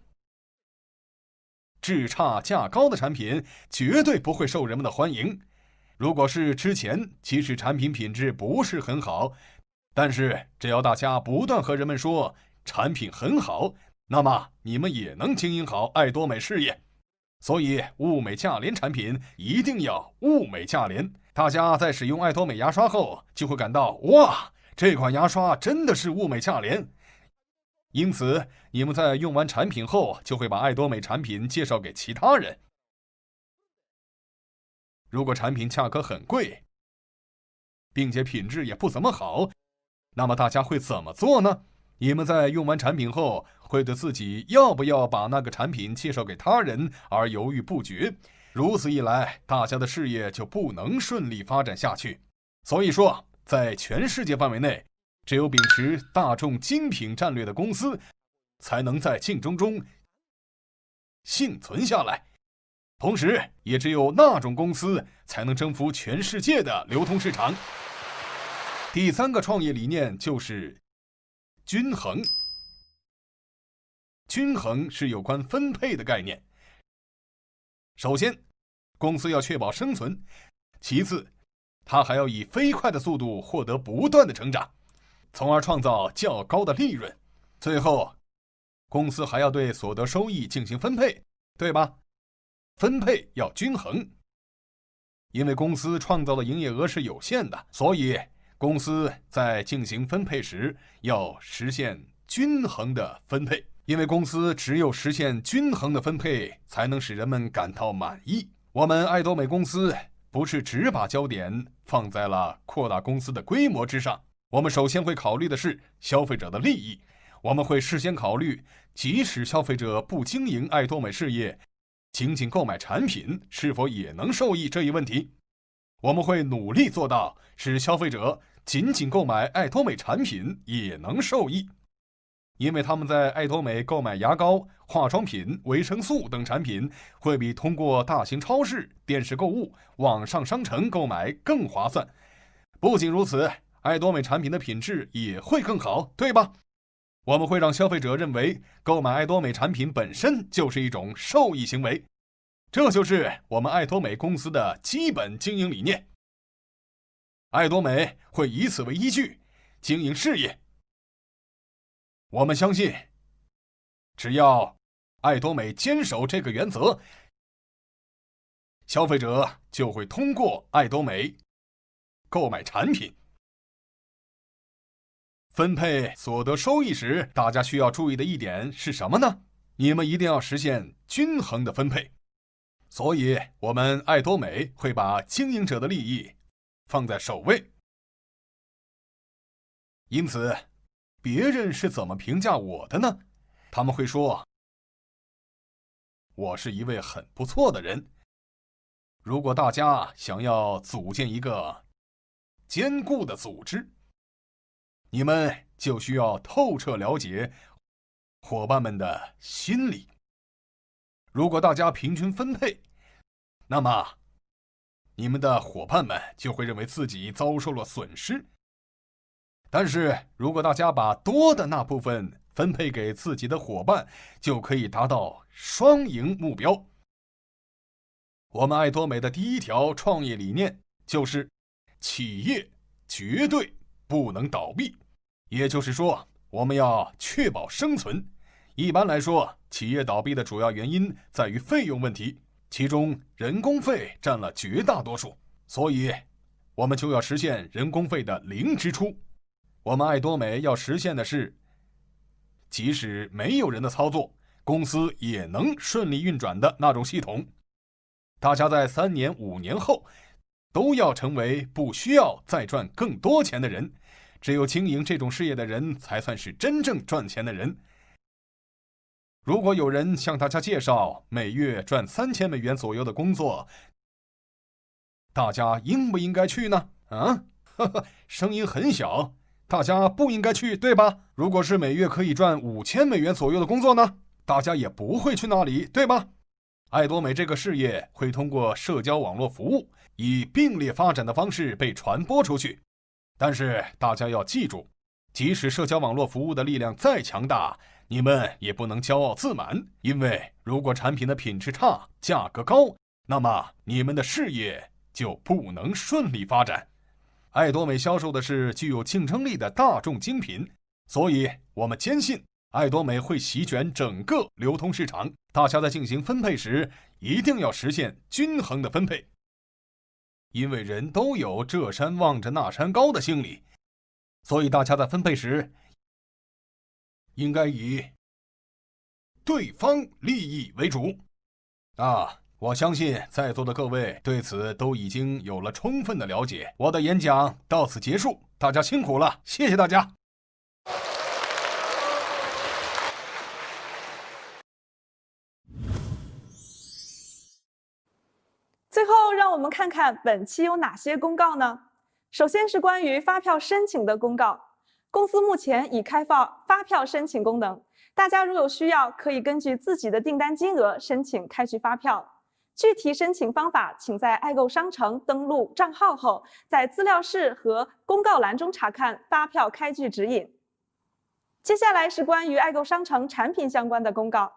质差价高的产品绝对不会受人们的欢迎。如果是之前即使产品品质不是很好，但是只要大家不断和人们说产品很好，那么你们也能经营好爱多美事业。所以物美价廉产品一定要物美价廉。大家在使用爱多美牙刷后就会感到，哇，这款牙刷真的是物美价廉。因此你们在用完产品后就会把爱多美产品介绍给其他人。如果产品价格很贵，并且品质也不怎么好，那么大家会怎么做呢？你们在用完产品后会对自己要不要把那个产品介绍给他人而犹豫不决，如此一来，大家的事业就不能顺利发展下去。所以说，在全世界范围内，只有秉持大众精品战略的公司才能在竞争中幸存下来，同时也只有那种公司才能征服全世界的流通市场。第3个创业理念就是均衡。均衡是有关分配的概念。首先，公司要确保生存；其次，它还要以飞快的速度获得不断的成长，从而创造较高的利润。最后，公司还要对所得收益进行分配，对吧？分配要均衡。因为公司创造的营业额是有限的，所以公司在进行分配时要实现均衡的分配。因为公司只有实现均衡的分配，才能使人们感到满意。我们爱多美公司不是只把焦点放在了扩大公司的规模之上，我们首先会考虑的是消费者的利益。我们会事先考虑，即使消费者不经营爱多美事业，仅仅购买产品是否也能受益这一问题。我们会努力做到使消费者仅仅购买爱多美产品也能受益，因为他们在爱多美购买牙膏、化妆品、维生素等产品，会比通过大型超市、电视购物、网上商城购买更划算。不仅如此，爱多美产品的品质也会更好，对吧？我们会让消费者认为购买爱多美产品本身就是一种受益行为，这就是我们爱多美公司的基本经营理念。爱多美会以此为依据经营事业。我们相信，只要爱多美坚守这个原则，消费者就会通过爱多美购买产品。分配所得收益时，大家需要注意的一点是什么呢？你们一定要实现均衡的分配。所以，我们爱多美会把经营者的利益放在首位。因此，别人是怎么评价我的呢？他们会说，我是一位很不错的人。如果大家想要组建一个坚固的组织，你们就需要透彻了解伙伴们的心理。如果大家平均分配，那么你们的伙伴们就会认为自己遭受了损失。但是如果大家把多的那部分分配给自己的伙伴，就可以达到双赢目标。我们爱多美的第1条创业理念就是企业绝对不能倒闭，也就是说，我们要确保生存。一般来说，企业倒闭的主要原因在于费用问题，其中人工费占了绝大多数，所以我们就要实现人工费的零支出。我们爱多美要实现的是，即使没有人的操作，公司也能顺利运转的那种系统。大家在3年、5年后都要成为不需要再赚更多钱的人。只有经营这种事业的人才算是真正赚钱的人。如果有人向大家介绍每月赚3000美元左右的工作，大家应不应该去呢？呵呵，声音很小，大家不应该去，对吧？如果是每月可以赚$5000左右的工作呢，大家也不会去那里，对吧？爱多美这个事业会通过社交网络服务，以并列发展的方式被传播出去。但是大家要记住，即使社交网络服务的力量再强大，你们也不能骄傲自满，因为如果产品的品质差、价格高，那么你们的事业就不能顺利发展。爱多美销售的是具有竞争力的大众精品，所以我们坚信爱多美会席卷整个流通市场。大家在进行分配时，一定要实现均衡的分配，因为人都有这山望着那山高的心理，所以大家在分配时应该以对方利益为主。我相信在座的各位对此都已经有了充分的了解。我的演讲到此结束，大家辛苦了，谢谢大家。最后，让我们看看本期有哪些公告呢？首先是关于发票申请的公告。公司目前已开放发票申请功能，大家如有需要，可以根据自己的订单金额申请开具发票。具体申请方法，请在爱购商城登录账号后，在资料室和公告栏中查看发票开具指引。接下来是关于爱购商城产品相关的公告。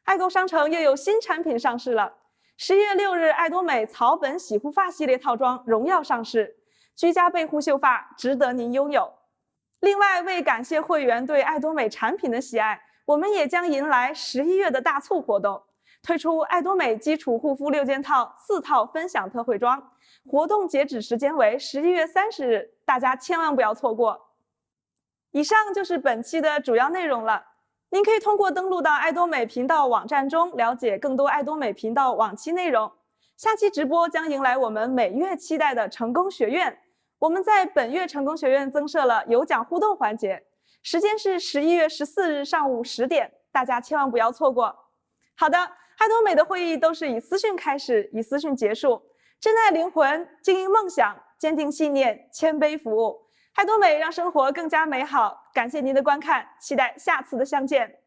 爱购商城又有新产品上市了。11月6日，爱多美草本洗护发系列套装荣耀上市，居家倍护秀发，值得您拥有。另外，为感谢会员对爱多美产品的喜爱，我们也将迎来11月的大促活动，推出爱多美基础护肤6件套4套分享特惠装，活动截止时间为11月30日，大家千万不要错过。以上就是本期的主要内容了。您可以通过登录到爱多美频道网站中了解更多爱多美频道往期内容。下期直播将迎来我们每月期待的成功学院。我们在本月成功学院增设了有奖互动环节，时间是11月14日上午10点，大家千万不要错过。好的，爱多美的会议都是以私讯开始，以私讯结束。珍爱灵魂，经营梦想，坚定信念，谦卑服务。爱多美让生活更加美好。感谢您的观看，期待下次的相见。